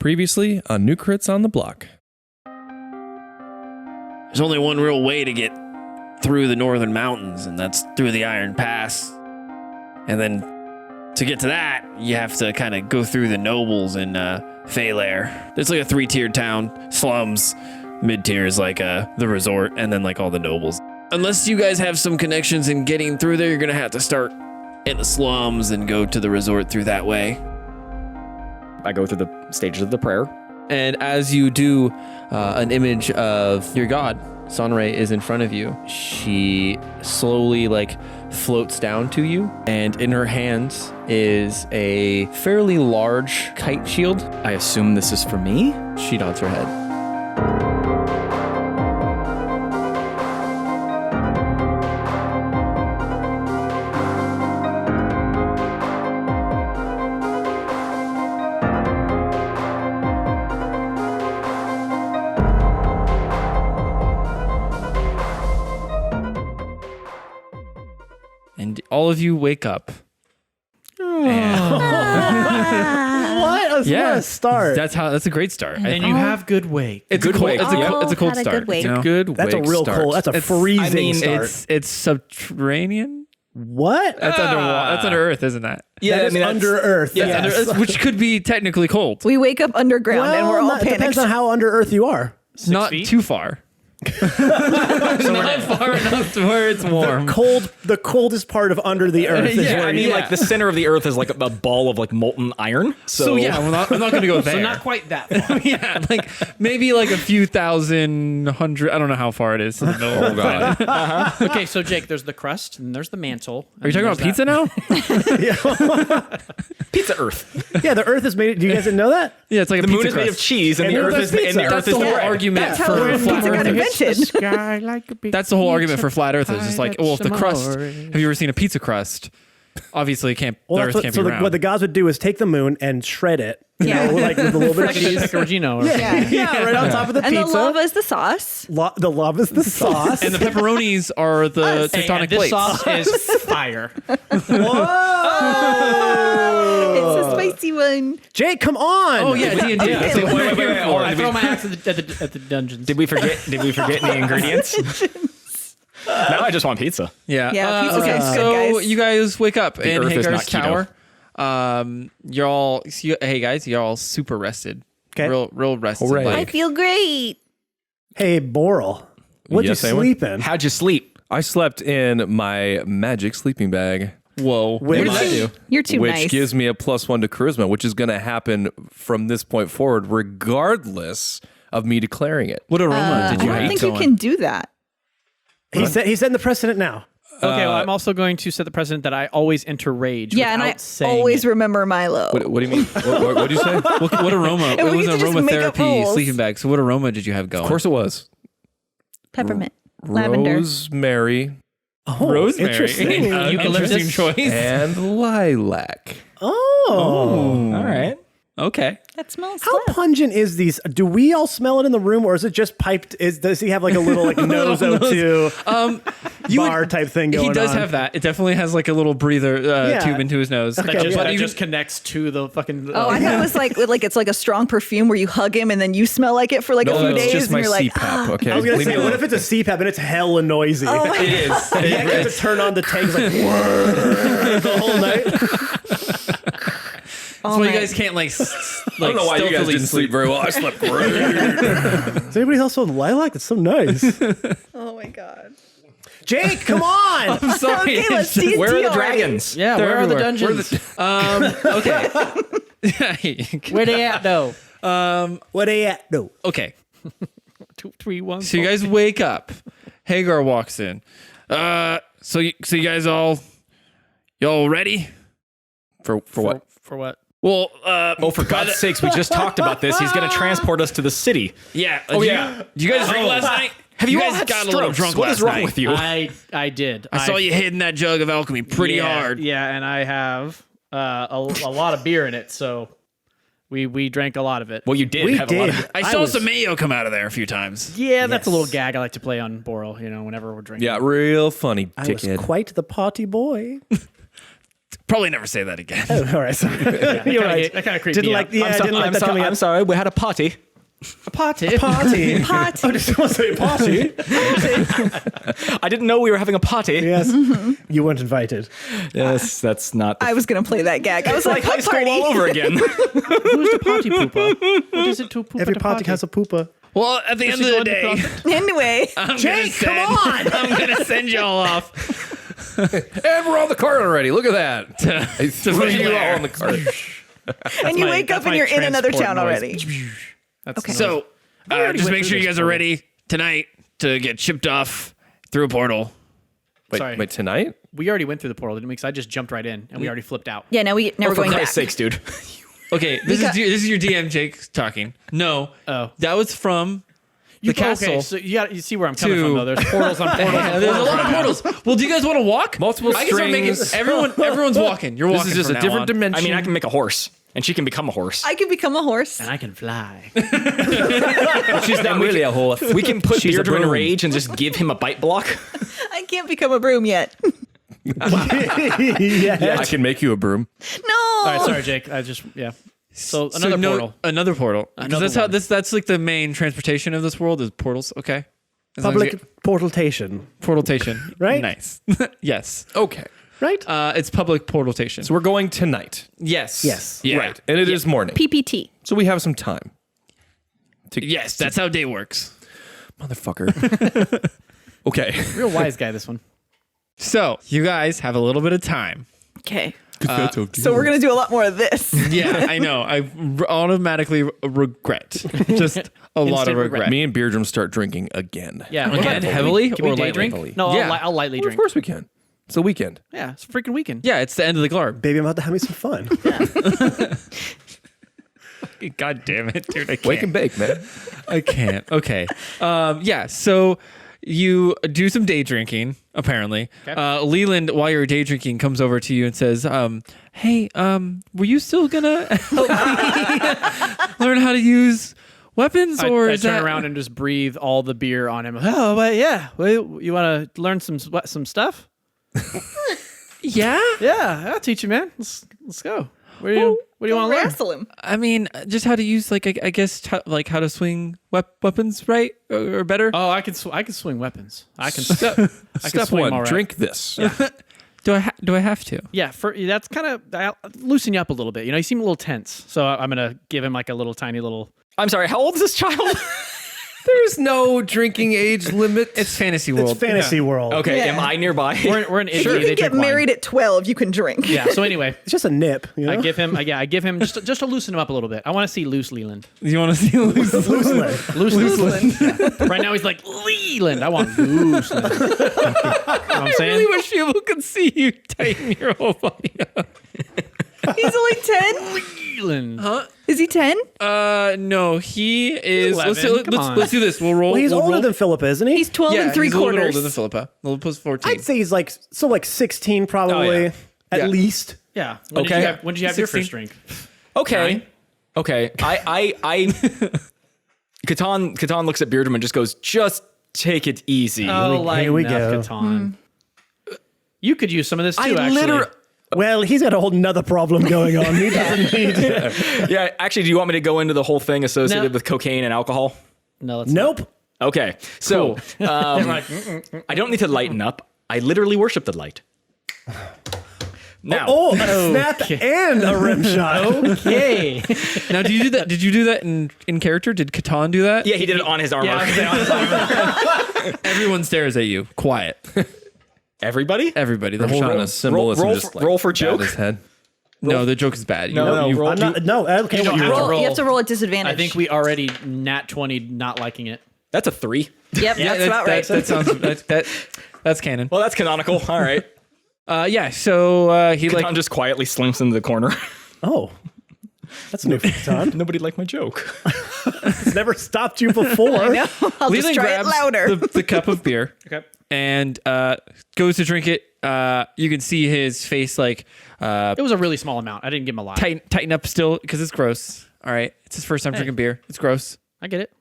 Previously on New Crits on the Block. There's only one real way to get through the northern mountains, and that's through the Iron Pass. And then to get to that, you have to kind of go through the nobles in Faylair. It's like a 3-tiered town. Slums, mid-tier is like the resort, and then like all the nobles. Unless you guys have some connections in getting through there, you're going to have to start in the slums and go to the resort through that way. I go through the stages of the prayer. And as you do, an image of your god, Sunray, is in front of you. She slowly floats down to you, and in her hands is a fairly large kite shield. I assume this is for me? She nods her head. And all of you wake up. What a start. That's a great start. And you have good wake. It's a cold start. It's a good That's a wake real start. cold. That's a freezing start. It's subterranean. What? That's underwater. That's under earth, isn't that? Yeah, That is under earth. Yeah, Yes. under earth, which could be technically cold. We wake up underground and we're all it depends panicked. on how under earth you are. Not feet? too far. Not far enough to where it's warm. The coldest part of under the earth is Yeah, where I mean, Yeah. the center of the earth is like a ball of molten iron. So yeah, I'm not going to go there. So not quite that far. Yeah, maybe a few thousand, hundred. I don't know how far it is to the middle. Oh, God. Okay, so Jake, there's the crust and there's the mantle. Are you talking about pizza now? Pizza Earth. Yeah, the earth is made. Do you guys didn't know that? Yeah, it's like The a moon pizza is made of crust. cheese, and the And earth that's is pizza. That's the whole argument That's how for flat pizza got earthers. invented. That's the whole argument for flat earthers. It's like, well, if the crust. Have you ever seen a pizza crust? Obviously, it can't. The earth can't be round. What the gods would do is take the moon and shred it. Yeah. With a little bit of Cheese cheese. pecorino. Or Yeah, right on top of the And pizza. the lava is the sauce. The lava is the sauce. And the pepperonis are the Hey, tectonic and this plates. sauce is fire. It's a spicy one. Jake, come on. Oh yeah, D&D. Okay. That's what we're here for. I throw my axe at the dungeons. Did we forget any ingredients? Now I just want pizza. Yeah. Yeah, pizza okay. sounds good, So guys. you guys wake up in earth is Hagar's not tower. You're all. Hey guys, you're all super rested. Okay. Real rested. Hooray. I feel great. Hey, Boral. What'd Yes, you Eamon? sleep in? How'd you sleep? I slept in my magic sleeping bag, Whoa. What did that do? You're too which nice. gives me a +1 to charisma, which is going to happen from this point forward, regardless of me declaring it. What aroma did you I have don't think you going? can do that. He's setting the precedent now. Okay, well, I'm also going to set the precedent that I always enter rage. Yeah, and I without saying always it. remember Milo. What do you mean? What did you say? What aroma? And It we was get an to just make up aromatherapy rules. sleeping bag. So what aroma did you have going? Of course it was. Peppermint. Lavender. Rosemary Oh, Rosemary. Interesting. Interesting choice. and lilac. Oh. All right. Okay. That smells How pungent is these? Do we all smell it in the room, or is it just piped? Does he have a little nose O2 bar type thing going on? He does have that. It definitely has a little breather tube into his nose. Okay, That yeah. just connects to the fucking. Oh, I thought it was it's like a strong perfume where you hug him and then you smell like it for a few No, that's days just and my you're like, CPAP. Okay, I was gonna Leave me say, what alone. if it's a CPAP and it's hella noisy? oh my It is. You have to turn on the tanks the whole night. That's why you guys can't I don't know why you guys didn't sleep very well. I slept great. Is anybody else on lilac? That's so nice. Oh my god. Jake, come on. I'm sorry. Okay, let's D&D Where are the already. dragons? Yeah, They're where are the everywhere. dungeons? Okay. Where they at though? What are you at? No. Okay. 2, 3, 1. So you guys wake up. Hagar walks in. So you guys y'all ready? For what? For what? Well, Oh, for God's sakes, we just talked about this. He's going to transport us to the city. yeah. Oh, yeah. Did you guys drink last night? Have you guys all had got a little strokes? drunk What last is wrong night? with you? I did. I saw you hitting that jug of alchemy pretty hard. Yeah, and I have a lot of beer in it, so we drank a lot of it. Well, you did We have a lot of did. I saw some mayo come out of there a few times. Yeah, that's a little Yes. gag I like to play on Boral, whenever we're drinking. Yeah, real funny, I was dickhead. quite the potty boy. Probably never say that again. Oh, all right. Sorry. You're right. That kind of creeped Didn't me like. out. Yeah, I didn't like that coming I'm up. sorry. We had a party. A party. Party. Pot. I just want to say party. I didn't know we were having a party. Yes. You weren't invited. Yes, that's not. I was gonna play that gag. I was like, high what school party? all over again. Who's the party pooper? What is it to poop Every at a party has a pooper. Well, at the end of the day, Anyway, Jake, come on! I'm gonna send y'all off. And we're on the cart already. Look at that. I threw you all on the cart. and you wake up and you're in another town already. That's Okay. So, already just went make through sure you this guys are portal. ready tonight to get shipped off through a portal. Sorry. Wait, tonight? We already went through the portal, didn't we? Because I just jumped right in and we already flipped out. Yeah, now we're For going back. Christ's sakes, dude. Okay, this is your DM Jake talking. No, That was from the castle. Okay, so you see where I'm coming to- from, though. There's portals on portals. Yeah, on there's a portals lot of right now. portals. Well, do you guys want to walk? Multiple I can start making strings. everyone's walking. You're walking. This is just from a now different on. dimension. I mean, I can make a horse, and she can become a horse. I can become a horse. And I can fly. She's not really a horse. We can put She's a Beardrum in broom. rage and just give him a bite block. I can't become a broom yet. Yeah. I can make you a broom. No. All right, sorry, Jake. So another portal. Another portal. 'Cause Another that's how one. that's like the main transportation of this world is portals. Okay. As long as you Public portaltation. get- portaltation. Right? Nice. Yes. Okay. Right? It's public portaltation. So we're going tonight. yes. Yes. Yeah. Right. And it is morning. PPT. So we have some time. Yes, that's how day works. Motherfucker. Okay. Real wise guy, this one. So you guys have a little bit of time. Okay. So we're gonna do a lot more of this. Yeah, I know. I automatically regret. Just a lot of regret. Me and Beardrum start drinking again. Yeah. Again, okay. heavily Can we or day lightly? drink? No, Yeah. I'll lightly Well, of drink. course we can. It's the weekend. Yeah, it's a freaking weekend. Yeah, it's the end of the Glarb. Baby, I'm about to have me some fun. God damn it, dude! I can't. Wake and bake, man. I can't. Okay. Yeah. So you do some day drinking. Apparently, Leland, while you're day drinking, comes over to you and says, "Hey, were you still gonna help me learn how to use weapons, or I is turn that around and just breathe all the beer on him. Oh, but yeah. Well, you want to learn some stuff? Yeah. Yeah, I'll teach you, man. Let's go. What do you want to learn? Wrestle him. I mean, just how to use I guess how to swing weapons right or better. Oh, I can swing weapons. I can. Step swing one, all right. drink this. Do I have to? Yeah, that's kind of I'll loosen you up a little bit. You know, you seem a little tense, so I'm gonna give him like a little tiny little. I'm sorry, how old is this child? There's no drinking age limit. It's fantasy world. It's fantasy world. Okay, Yeah. am I nearby? We're an If idiot. you They can get drink wine. married at 12, you can drink. Yeah. So anyway, It's just a nip. You know? I give him just to loosen him up a little bit. I want to see loose Leland. You want to see loose? Loose leg. Loose Leland. Right now he's like Leland. I want loose Leland. You know what I'm I saying? really wish people could see you tighten your whole body up. He's only 10. Leland. Is he 10? No, he is. 11, come on. Let's do this. We'll roll. Well, he's we'll older roll. than Philippa, isn't he? He's 12 and three he's a little bit quarters. older than Philippa. Philippa's 14. I'd say he's like 16 probably, Oh, yeah. at Yeah. least. Yeah. Okay. When did you have your 16? first drink? Okay. 9? Okay. I Catan looks at Beardrum and just goes, just take it easy. Here we go. Catan. You could use some of this too. I actually. literally. Well, he's got a whole nother problem going on. He doesn't need Yeah, actually, do you want me to go into the whole thing associated No. with cocaine and alcohol? No, let's Nope. Okay. So, I don't need to lighten up. I literally worship the light. Now, Oh, a snap and a rim shot. Okay. Now, did you do that? Did you do that in character? Did Catan do that? yeah, he did it on his armor. Everyone stares at you. Quiet. Everybody? Everybody. The They're whole showing room. a symbolism. roll just for- like roll for pat joke. his head. No, the joke is bad. No, You- roll. I'm not, no, okay. You don't have to roll. You have to roll at disadvantage. I think we already nat 20 not liking it. That's a 3. Yep, Yeah, that's about right. That sounds that's canon. Well, that's canonical. All right. Yeah. So he Catan just quietly slinks into the corner. Oh, that's new for Catan. Nobody liked my joke. It's never stopped you before. No, I'll just Leland try it grabs louder. the cup of beer. Okay. And goes to drink it. You can see his face like It was a really small amount. I didn't give him a lot. tighten up still because it's gross. All right, it's his first time drinking beer. It's gross. I get it.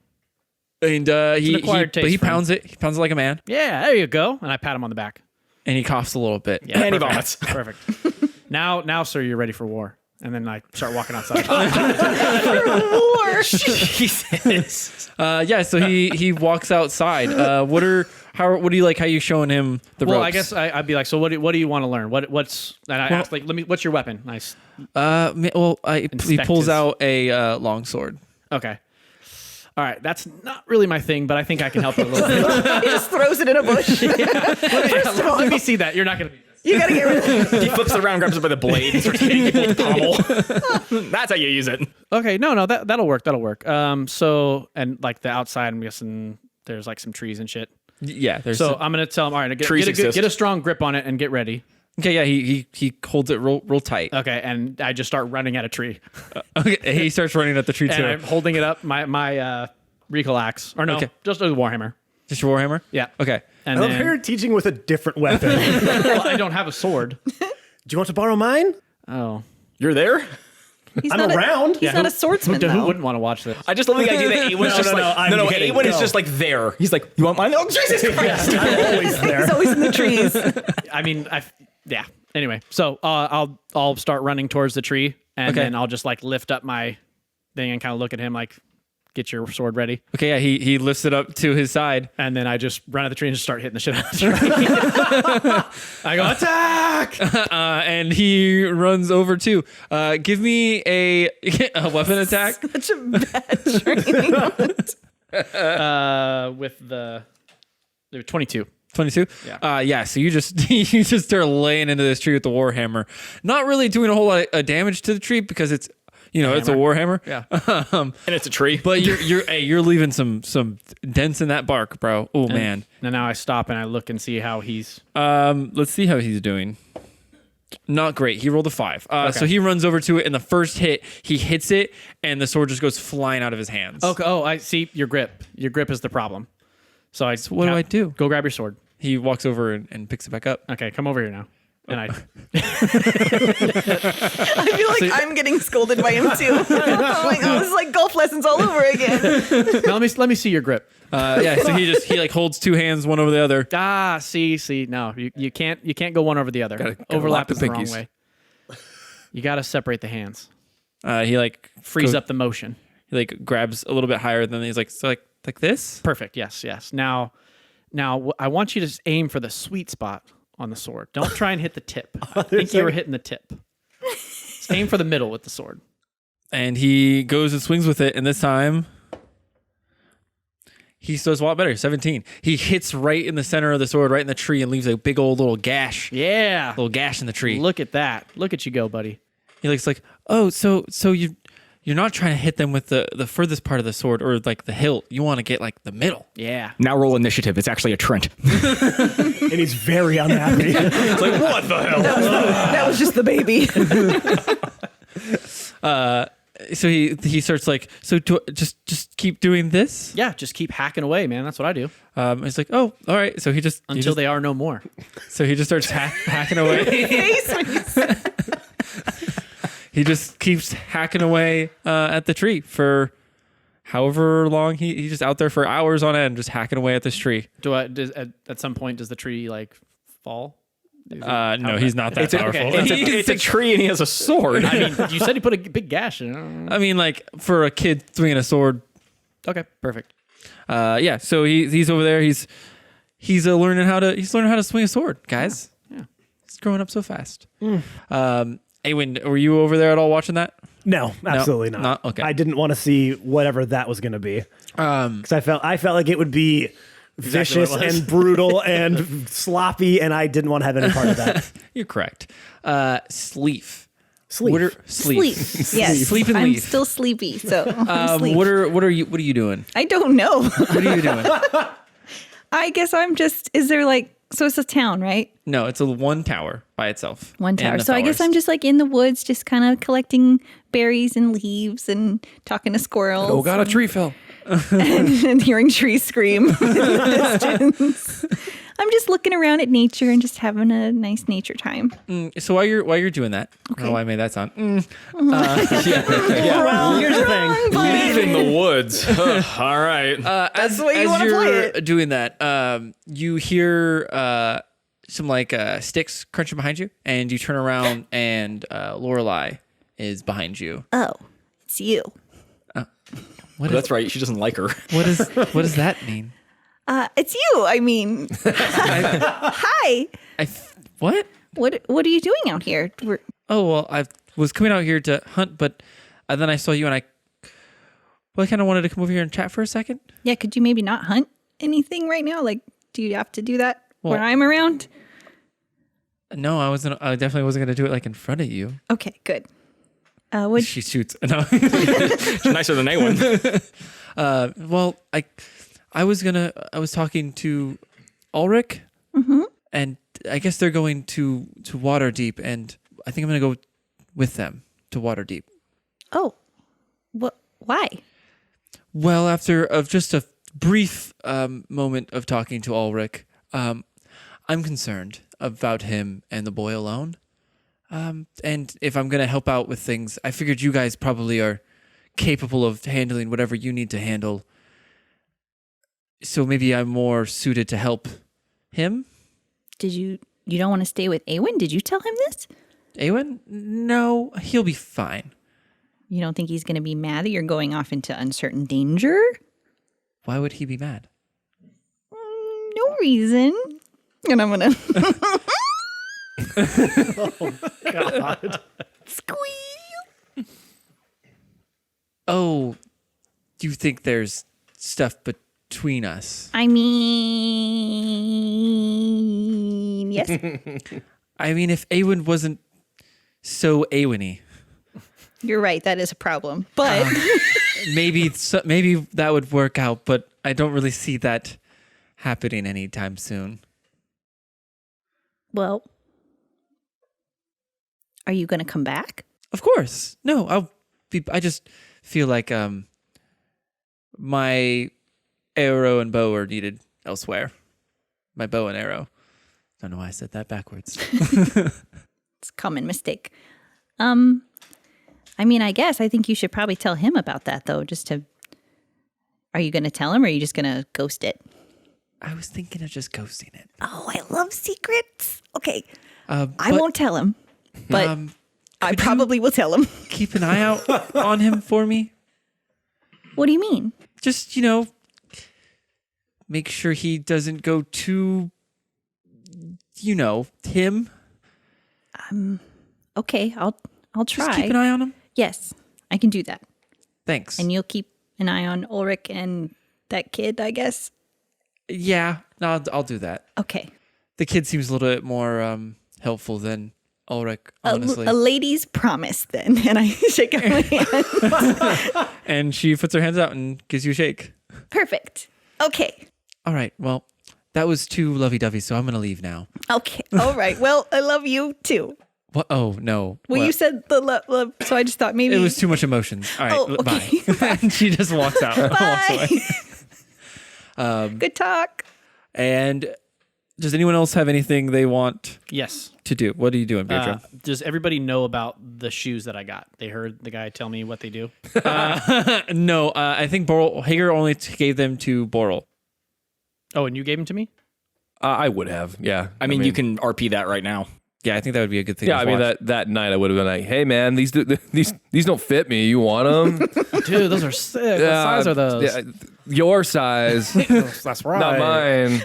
And he acquired taste but he for him. pounds it. He pounds it like a man, Yeah, there you go. And I pat him on the back. and he coughs a little bit. Yeah, And he perfect. vomits. Perfect. Now, sir, you're ready for war. And then I start walking outside. Jesus. So he walks outside. What are you showing him the ropes? Well, I guess I'd be like, so what do you want to learn? What's and I asked like, what's your weapon? Nice. He pulls his- out a long sword. Okay. All right, that's not really my thing, but I think I can help you a little bit. He just throws it in a bush. Let me see that. You're not gonna be this. You gotta get rid of it. He flips it around, grabs it by the blade, and starts hitting people with the pommel. That's how you use it. Okay, no, that'll work. So and like the outside, I'm guessing there's like some trees and shit. Yeah. So I'm gonna tell him, all right, Trees exist. get a strong grip on it and get ready. Okay. Yeah. He holds it real tight. Okay, and I just start running at a tree, Okay. He starts running at the tree and too. I'm holding it up, my recoil axe, or no, Okay. just a warhammer. Just your warhammer. Yeah. Okay. And I love then, her teaching with a different weapon. Do well, I don't have a sword. you want to borrow mine? Oh, You're there? He's I'm not around. He's not a swordsman, who though. wouldn't want to watch this? I just love the idea that Awen's just no, like, I'm kidding. Awen is Go. just like there. He's like, you want mine? Oh, Jesus Christ. I'm always there. He's always in the trees. I mean, yeah. Anyway, so I'll start running towards the tree, and then I'll just like lift up my thing and kind of look at him like, get your sword ready. Okay. Yeah. He lifts it up to his side. And then I just run at the tree and just start hitting the shit out of the tree. I go, attack! And he runs over too. Give me a weapon attack. Such a bad training. With the 22. 22. Yeah. So you just start laying into this tree with the warhammer, not really doing a whole lot of damage to the tree because it's it's a warhammer. Yeah. And it's a tree. But you're leaving some dents in that bark, bro. Oh man. And now I stop and I look and see how he's. Let's see how he's doing. Not great. He rolled a 5. So he runs over to it, and the first hit, he hits it, and the sword just goes flying out of his hands. Okay. Oh, I see your grip. Your grip is the problem. So what do I do? Go grab your sword. He walks over and picks it back up. Okay, come over here now. And I I feel like I'm getting scolded by him, too. Like, this is like golf lessons all over again. now let me see your grip. So he like holds two hands, one over the other. See. No, you can't go one over the other. Gotta Overlap lock the is the wrong pinkies. way. You got to separate the hands. He like Freeze up the motion. He like grabs a little bit higher than he's like like this. Perfect. Yes. Now I want you to aim for the sweet spot on the sword. Don't try and hit the tip. I think you were hitting the tip. Just aim for the middle with the sword. And he goes and swings with it, and this time he does a lot better. 17. He hits right in the center of the sword, right in the tree, and leaves a big old little gash. Yeah. Little gash in the tree. Look at that. Look at you go, buddy. He looks like, oh, so you're not trying to hit them with the furthest part of the sword or like the hilt. You want to get like the middle. Yeah. Now roll initiative. It's actually a Trent. And he's very unhappy. It's like, what the hell? That was just the baby. So he starts like, so just keep doing this. Yeah. Just keep hacking away, man. That's what I do He's like, oh, all right. So until they are no more. So he just starts hacking away. Face when you said He just keeps hacking away at the tree for however long. He's just out there for hours on end, just hacking away at this tree. At some point, does the tree like fall? No, he's not that powerful. Okay. It's a tree and he has a sword. I mean, you said he put a big gash in it. I mean, like for a kid swinging a sword. Okay, perfect. Yeah. So he's over there. He's learning how to swing a sword, guys. Yeah. He's growing up so fast. Awen, were you over there at all watching that? No, absolutely not. Okay. I didn't want to see whatever that was going to be. Because I felt like it would be vicious what it was. and brutal and sloppy, and I didn't want to have any part of that. You're correct. Sleep. Sleep. What are sleep? Yes. Sleep and I'm leaf. still sleepy, so I'm asleep. What are you doing? I don't know. What are you doing? I guess I'm just, is there like, so it's a town, right? No, it's a one tower by itself. One in tower. the So I guess I'm forest. just like in the woods, just kind of collecting berries and leaves and talking to squirrels. Oh, God, a tree fell. and hearing trees scream in the distance. I'm just looking around at nature and just having a nice nature time. So while you're doing that, I don't know why I made that sound. Well, here's the thing. Live in the woods. All right. That's the way you as wanna you're play it. doing that, you hear some like sticks crunching behind you, and you turn around, and Lorelei is behind you. Oh, it's you. That's right. She doesn't like her. What does that mean? It's you. I mean, hi. What? What are you doing out here? Oh, well, I was coming out here to hunt, but then I saw you, and I kind of wanted to come over here and chat for a second. Yeah, could you maybe not hunt anything right now? Like, do you have to do that when Well- I'm around? No, I definitely wasn't going to do it like in front of you. Okay, good. Would She shoots. No. She's nicer than anyone. Well, I was talking to Ulrich, and I guess they're going to Waterdeep, and I think I'm going to go with them to Waterdeep. Oh, what? Why? Well, after just a brief moment of talking to Ulrich, I'm concerned about him and the boy alone. And if I'm going to help out with things, I figured you guys probably are capable of handling whatever you need to handle. So maybe I'm more suited to help him. You don't want to stay with Awen? Did you tell him this? Awen? No, he'll be fine. You don't think he's going to be mad that you're going off into uncertain danger? Why would he be mad? No reason. And I'm going to... God. Squeal. Oh, do you think there's stuff between us? I mean, yes. I mean, if Awen wasn't so Awen-y, You're right. That is a problem. But maybe that would work out, but I don't really see that happening anytime soon. well, are you going to come back? Of course. No, I just feel like my arrow and bow are needed elsewhere. My bow and arrow. Don't know why I said that backwards. It's a common mistake. I mean, I think you should probably tell him about that, though. Are you going to tell him, or are you just going to ghost it? I was thinking of just ghosting it. Oh, I love secrets. Okay, I But, won't tell him, but I could you probably will tell him. keep an eye out on him for me. What do you mean? Just, make sure he doesn't go too, him. Okay, I'll try. Just keep an eye on him. Yes, I can do that. Thanks. And you'll keep an eye on Ulrich and that kid, I guess. Yeah, no, I'll do that. Okay. The kid seems a little bit more helpful than Ulrich, honestly. A lady's promise, then. And I shake her hand. And she puts her hands out and gives you a shake. Perfect. Okay. All right, well, that was too lovey-dovey, so I'm going to leave now. Okay. All right. Well, I love you too. What? Oh, no. Well, you said the love, so I just thought maybe It was too much emotions. All right, Oh, okay. bye. And she just walks out. Walks Bye. away. Good talk. And does anyone else have anything they want Yes. to do? What are you doing, Beardrum? Does everybody know about the shoes that I got? They heard the guy tell me what they do. No, I think Hager only gave them to Boral. Oh, and you gave them to me? I would have, yeah. I mean, you can RP that right now. Yeah, I think that would be a good thing. Yeah, to I mean watch. that night I would have been like, "Hey man, these don't fit me. You want them? Dude, those are sick. What size are those? Yeah, your size, That's right. not mine.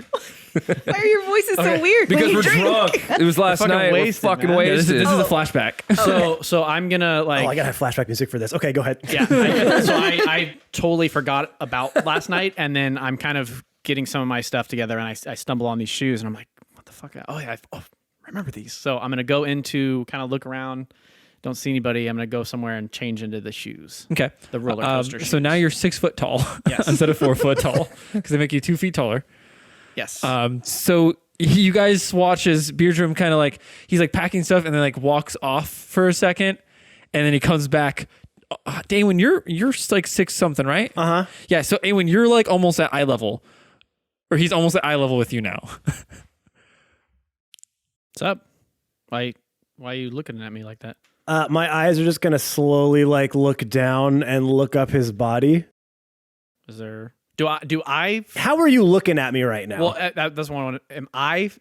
Why are your voices so weird? Because when you we're drink? drunk. It was last fucking night. wasted, We're fucking man. Yeah, wasted. this is a flashback. So I'm gonna like. Oh, I gotta have flashback music for this. Okay, go ahead. Yeah. I totally forgot about last night, and then I'm kind of getting some of my stuff together, and I stumble on these shoes, and I'm like, what the fuck? Oh yeah, I remember these. So I'm gonna go into kind of look around. Don't see anybody. I'm gonna go somewhere and change into the shoes. Okay. The roller coaster So shoes. now you're 6 foot tall Yes. instead of 4 foot tall because they make you 2 feet taller. Yes. So you guys watch as Beardrum kind of like he's like packing stuff and then like walks off for a second, and then he comes back. Awen, you're like 6 something, right? Uh huh. Yeah. So Awen, you're like almost at eye level, or he's almost at eye level with you now. What's up? Why are you looking at me like that? My eyes are just gonna slowly like look down and look up his body. Is there? Do I? How are you looking at me right now? Well, that's one. Am I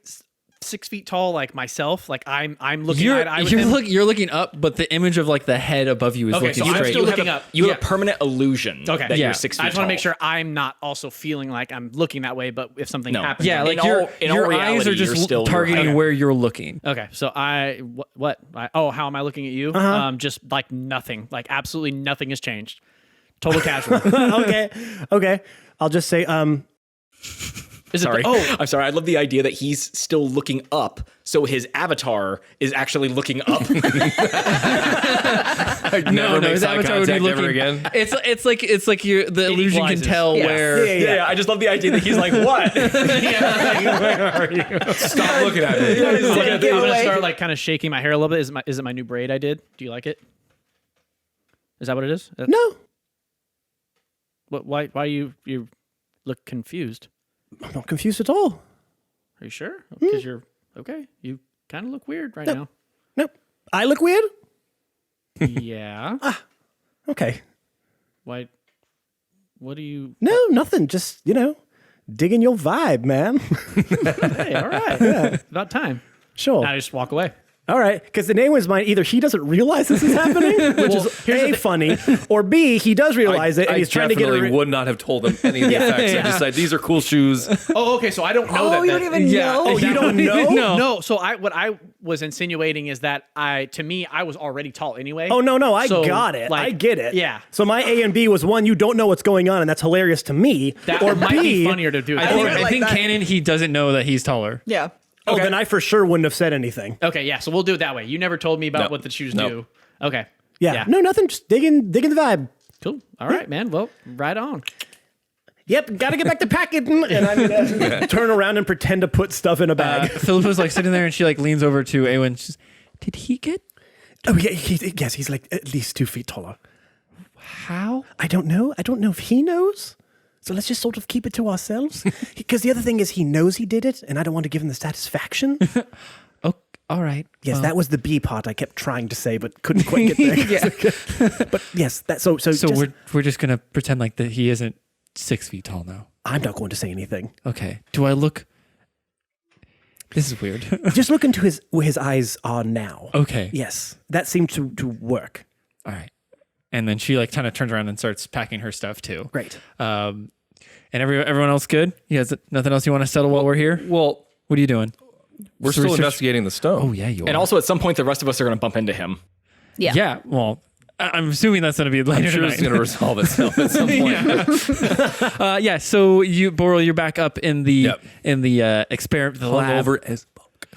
6 feet tall, like myself. Like I'm looking eye to eye with him. You're looking up, but the image of like the head above you is Okay, looking so I'm straight. still looking up. You have a permanent illusion that you're 6 feet I just want tall. to make sure I'm not also feeling like I'm looking that way, but if something happens. Yeah, like In your all eyes reality, are you're just still targeting where you're looking. Okay, so how am I looking at you? Just like nothing, like absolutely nothing has changed. Total casual. Okay. I'll just say, Is Sorry. it? I'm sorry. I love the idea that he's still looking up, so his avatar is actually looking up. Never make his eye avatar would be contact looking. ever again. It's like the illusion can equalizes. tell where. Yeah. I just love the idea that he's like, what? Stop looking at me. I'm gonna start like kind of shaking my hair a little bit. Is it my new braid I did? Do you like it? Is that what it is? no, What? Why you look confused? I'm not confused at all. Are you sure? Because you're okay. You kind of look weird right now. Nope. I look weird? Yeah. Okay. Why? What do you? No, nothing. Just, digging your vibe, man. Hey, all right. About time. Sure. Now I just walk away. All right, because in anyone's mind, either he doesn't realize this is happening, which is A, funny, or B, he does realize it, and he's trying to get definitely would not have told him any of the effects. I just said, these are cool shoes. Oh, okay. So I don't know that. you don't even know. Oh, you don't know? No. So what I was insinuating is that I was already tall anyway. Oh, no, I So, got it. like, I get it. yeah. So my A and B was, one, you don't know what's going on, and that's hilarious to me. That or might B, be funnier to do. I think, like that. canon, he doesn't know that he's taller. Yeah. oh, then I for sure wouldn't have said anything. Okay, yeah. So we'll do it that way. You never told me about what the shoes do. Okay. Yeah. No, nothing. Just digging the vibe. Cool. All right, man. Well, right on. Yep, got to get back to packing. And I'm going to turn around and pretend to put stuff in a bag. Philippa's like sitting there and she like leans over to Awen. She's, did he get? Oh, yeah, yes, he's like at least 2 feet taller. How? I don't know if he knows. So let's just sort of keep it to ourselves. Because the other thing is he knows he did it, and I don't want to give him the satisfaction. Oh, all right. Yes, that was the B part I kept trying to say, but couldn't quite get there. But yes, so So we're just gonna pretend like that he isn't 6 feet tall now. I'm not going to say anything. Okay. Do I look? This is weird. Just look into where his eyes are now. Okay. Yes, that seemed to work. All right. And then she like kind of turns around and starts packing her stuff too. Great. And everyone else good? You guys, nothing else you want to settle while we're here? Well, What are you doing? we're So still research- investigating the stone. Oh yeah, you are. And also, at some point, the rest of us are going to bump into him. Yeah. yeah. Well, I'm assuming that's going to be later I'm sure tonight. it's going to resolve itself at some point. Yeah. So Boral, you're back up in the Yep. experiment, the lab. Hungover as fuck.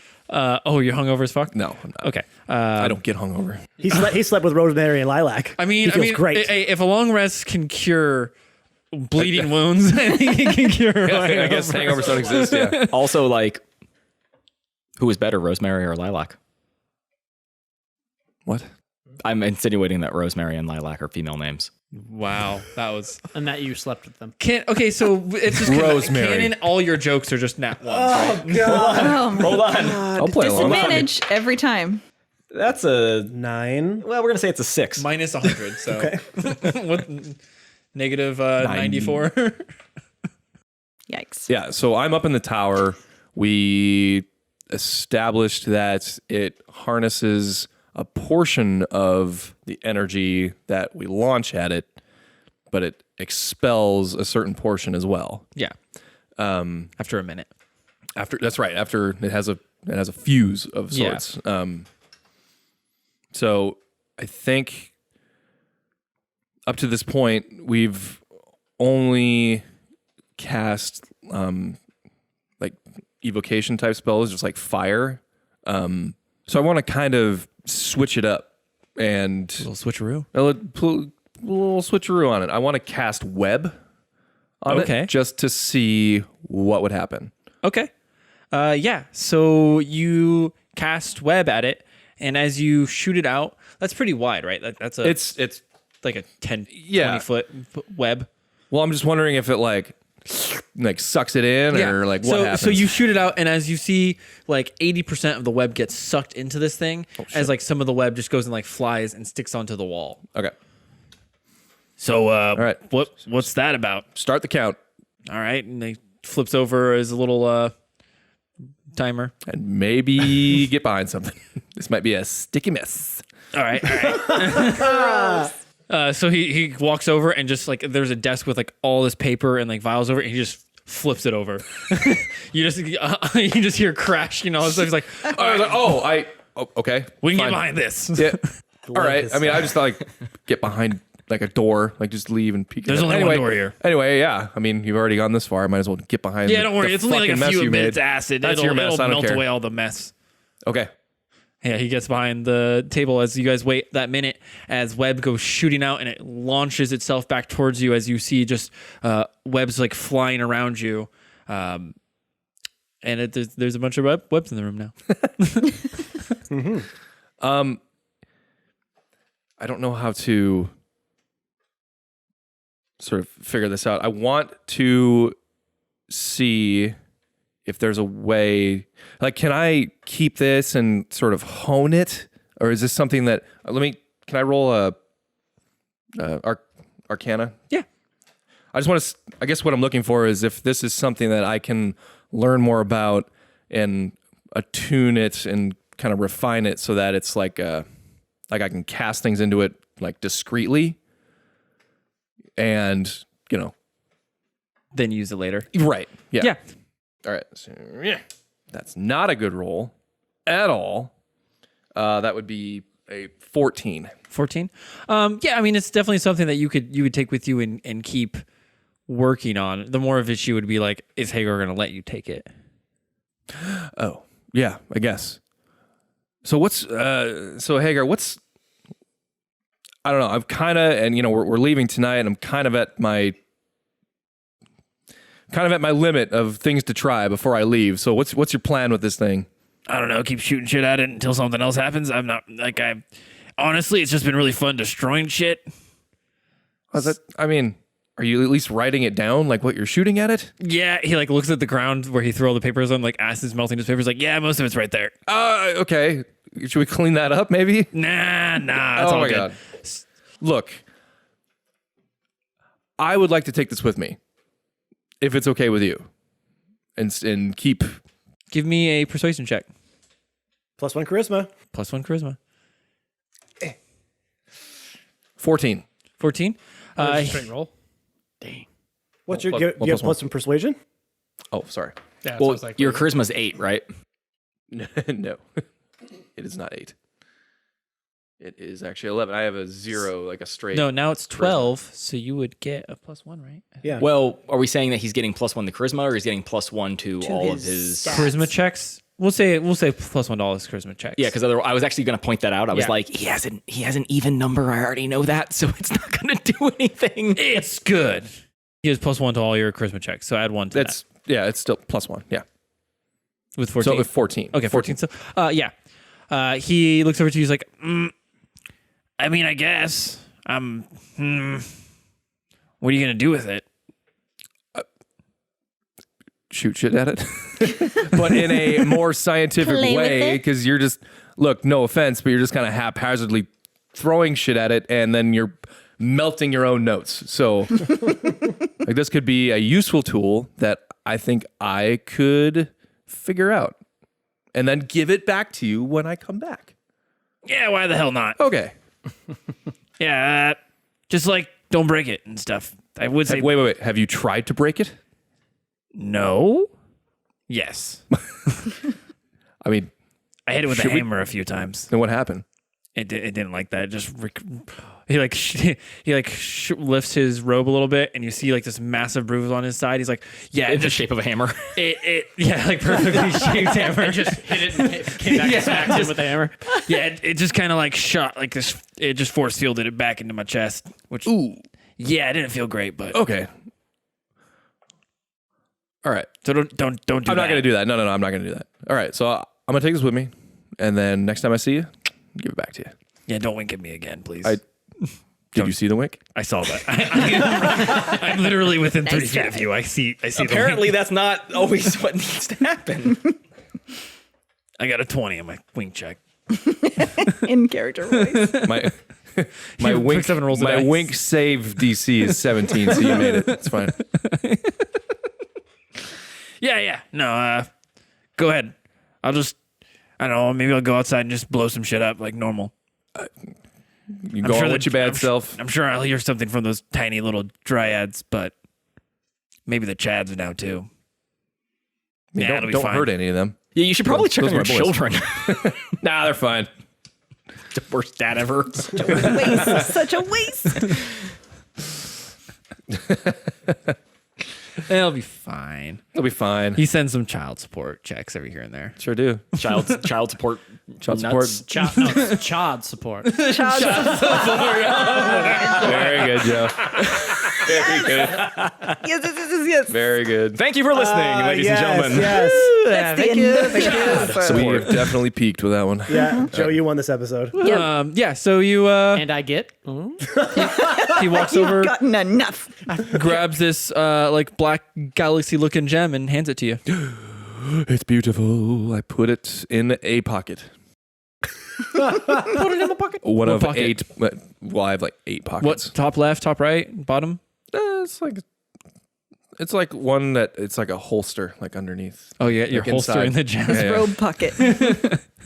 You're hungover as fuck. No, I'm not. Okay. I don't get hungover. He slept with Rosemary and Lilac. he feels great. If a long rest can cure bleeding wounds, I think it can cure. I guess hangovers don't exist. Yeah. Also, like, who is better, Rosemary or Lilac? What? I'm insinuating that Rosemary and Lilac are female names. Wow, that was. And that you slept with them. Okay, so it's just Rosemary. canon. All your jokes are just nat ones, right? Hold on. I'll play along. Disadvantage every time. That's a 9. well. We're going to say it's a 6. Minus 100. So what? Negative 94. Yikes. Yeah, so I'm up in the tower. We established that it harnesses a portion of the energy that we launch at it, but it expels a certain portion as well. Yeah. After a minute. After it has a fuse of Yeah. sorts. So I think up to this point we've only cast like evocation type spells, just like fire. So I want to kind of switch it up and A little switcheroo. a little switcheroo on it. I want to cast web on Okay. it just to see what would happen. Okay. Yeah. So you cast web at it, and as you shoot it out, that's pretty wide, right? That's a It's like a 10, Yeah. 20 foot web. well, I'm just wondering if it like sucks it in or like what happens. So you shoot it out, and as you see, like 80% of the web gets sucked into this thing, as like some of the web just goes and like flies and sticks onto the wall. Okay. So, right. what's that about? Start the count. All right, and they flips over as a little timer. and maybe get behind something. This might be a sticky mess. All right. So he walks over and just like there's a desk with like all this paper and like vials over it. And he just flips it over. you just hear crash. You know, so he's like, Okay. We can fine. get behind this. Yeah. All right. I mean, I just thought like get behind like a door, like just leave and peek. There's in. only anyway, one door here. Anyway, yeah. I mean, you've already gone this far. I might as well get behind. Yeah, don't worry. the It's only like a fucking mess few you minutes made. acid. That's your mess. It'll I don't melt care. away all the mess. Okay. yeah, he gets behind the table as you guys wait that minute as web goes shooting out and it launches itself back towards you as you see just webs like flying around you. And there's a bunch of webs in the room now. I don't know how to sort of figure this out. I want to see if there's a way, like, can I keep this and sort of hone it? Or is this something that, can I roll a Arcana? Yeah. I just want to, I guess what I'm looking for is if this is something that I can learn more about and attune it and kind of refine it so that it's like I can cast things into it like discreetly and, Then use it later. right. Yeah. Yeah. All right. So, yeah. That's not a good roll at all. That would be a 14. 14. Yeah, I mean it's definitely something that you would take with you and keep working on. The more of issue would be like, is Hagar gonna let you take it? Oh, yeah, I guess. So Hagar, I don't know. I'm kind of, and we're leaving tonight and I'm kind of at my limit of things to try before I leave. So what's your plan with this thing? I don't know. Keep shooting shit at it until something else happens. Honestly, it's just been really fun destroying shit. Are you at least writing it down, like what you're shooting at it? Yeah, he like looks at the ground where he threw all the papers on, like acid's melting his papers. Like, yeah, most of it's right there. Okay. Should we clean that up, maybe? Nah, it's all good. God. Look, I would like to take this with me, if it's okay with you, and keep. Give me a persuasion check. +1 charisma. +1 charisma. 14. 14. Straight roll. What's your? Plus- You well, have plus +1 persuasion. Oh, sorry. Yeah, Well, your charisma's 8, right? No, it is not 8. It is actually 11. I have a 0, like a straight. No, now it's 12, so you would get a +1, right? Yeah. Well, are we saying that he's getting +1 to charisma, or he's getting +1 to all of his stats. Charisma checks. We'll say +1 to all his charisma checks. Yeah, because I was actually going to point that out. I was Yeah. like, he has an even number. I already know that, so it's not going to do anything. It's good. He has +1 to all your charisma checks, so add 1 to That's it's still +1. Yeah. that. With 14. So with 14. Okay, 14. So, yeah. He looks over to you. He's like, I mean, I guess. What are you gonna do with it? Shoot shit at it, but in a more scientific Play with way, it? because you're just no offense, but you're just kind of haphazardly throwing shit at it, and then you're melting your own notes. So, like, this could be a useful tool that I think I could figure out, and then give it back to you when I come back. Yeah, why the hell not? Okay. Yeah, just like don't break it and stuff. I would say Wait. Have you tried to break it? no. Yes, I mean, I hit it with a Should we- hammer a few times. then what happened? It didn't like that. It just he lifts his robe a little bit, and you see like this massive bruise on his side. He's like, yeah, In the shape of a hammer. yeah, like perfectly shaped hammer. Just hit it and came back and smacked him with the hammer. yeah, it just kind of like shot like this. It just force fielded it back into my chest. Which yeah, it didn't feel great, but Okay. All right. so don't do I'm that. not going to do that. No, I'm not going to do that. All right. So I'm going to take this with me. And then next time I see you, give it back to you. Yeah, don't wink at me again, please. Did you see the wink? I saw that. I'm literally within 30 feet of you. I see. Apparently, that's not always what needs to happen. I got a 20 on my wink check. In character voice. My wink, 7 rolls of my dice. wink save DC is 17, so you made it. It's fine. Yeah. No, Go ahead. I don't know, maybe I'll go outside and just blow some shit up like normal. You go on with your bad self. I'm sure I'll hear something from those tiny little dryads, but maybe the Chads are now too. Yeah, it'll be Don't fine. hurt any of them. Yeah, you should probably check on your Those are my boys. children. Nah, they're fine. The worst dad ever. Waste. Such a waste. It'll be fine. They'll be fine. He sends some child support checks every here and there. Sure do. Child support. Child nuts. support. It's chod support. Very good, Joe. Very good. Yes. Very good. Thank you for listening, ladies and gentlemen. Yes. That's the end of the chod So we support. have definitely peaked with that one. Yeah, Joe, you won this episode. Yeah. So you And I get. he walks over, You've gotten enough. grabs this like black galaxy looking gem and hands it to you. It's beautiful. I put it in a pocket. Put it in the pocket. One What of pocket? 8. Well, I have like 8 What? pockets. Top left, top right, bottom? It's like one that it's like a holster, like underneath. Oh yeah, your Like holster inside. in the gem. Yeah, yeah. Robe pocket.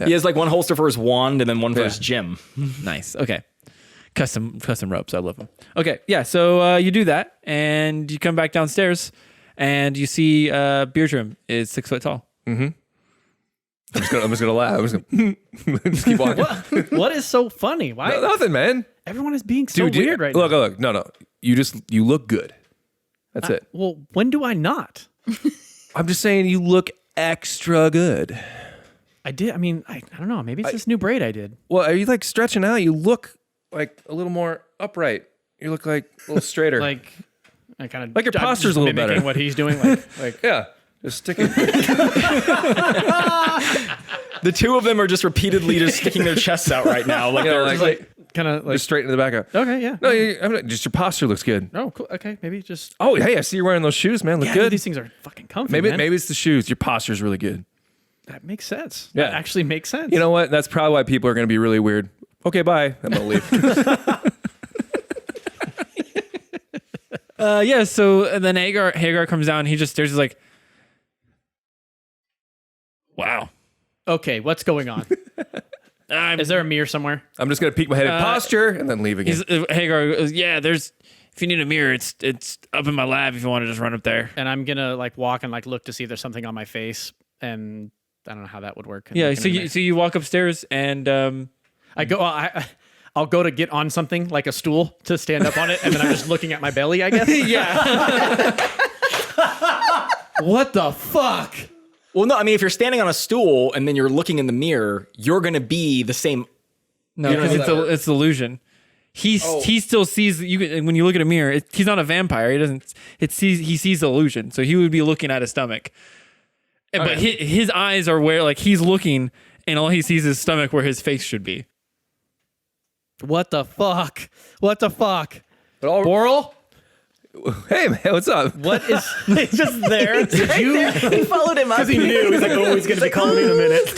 He has like one holster for his wand and then one for his gym. Nice. Okay. Custom ropes. I love them. Okay. Yeah. So you do that, and you come back downstairs, and you see Beardrum is 6 foot tall. I'm just gonna laugh. I'm just gonna just keep walking. What is so funny? Why Nothing, man. everyone is being so Dude, weird right look, now? look. No. You look good. That's it. Well, when do I not? I'm just saying you look extra good. I did. I mean, I don't know. Maybe it's this new braid I did. Well, are you like stretching out? You look like a little more upright. You look like a little straighter. Like, I kind of Like your posture's a little better. What he's doing, like yeah, just stick it. The two of them are just repeatedly just sticking their chests out right now. Like they're like- just like, kind of like. Just straighten the back out. Okay, yeah. No, just your posture looks good. Oh, cool. Okay, maybe just. Oh, hey, I see you're wearing those shoes, man. Look Yeah, good. these things are fucking comfy. Maybe man. maybe it's the shoes. Your posture's really good. That makes sense. Yeah. That actually makes sense. You know what? That's probably why people are going to be really weird. Okay, bye. I'm gonna leave. Yeah. So and then Hagar comes down. He just stares. He's like, "Wow." Okay, what's going on? Is there a mirror somewhere? I'm just gonna peek my head at posture and then leave again. Hagar goes, "Yeah, there's. If you need a mirror, it's up in my lab. If you want to just run up there." And I'm gonna like walk and like look to see if there's something on my face, and I don't know how that would work. Yeah. Like, So you walk upstairs and I go. I'll go to get on something like a stool to stand up on it, and then I'm just looking at my belly, I guess. yeah. What the fuck? well, no, I mean, if you're standing on a stool and then you're looking in the mirror, you're going to be the same. No, You know because what it's illusion. He still sees you when you look at a mirror. He's not a vampire. He doesn't. He sees the illusion. So he would be looking at his stomach. But his eyes are where like he's looking, and all he sees is stomach where his face should be. What the fuck? What the fuck? Boral? Hey, man, what's up? What is? He's just there. Did you? He followed him up. He knew. He's like, oh, he's going to be calling me in a minute.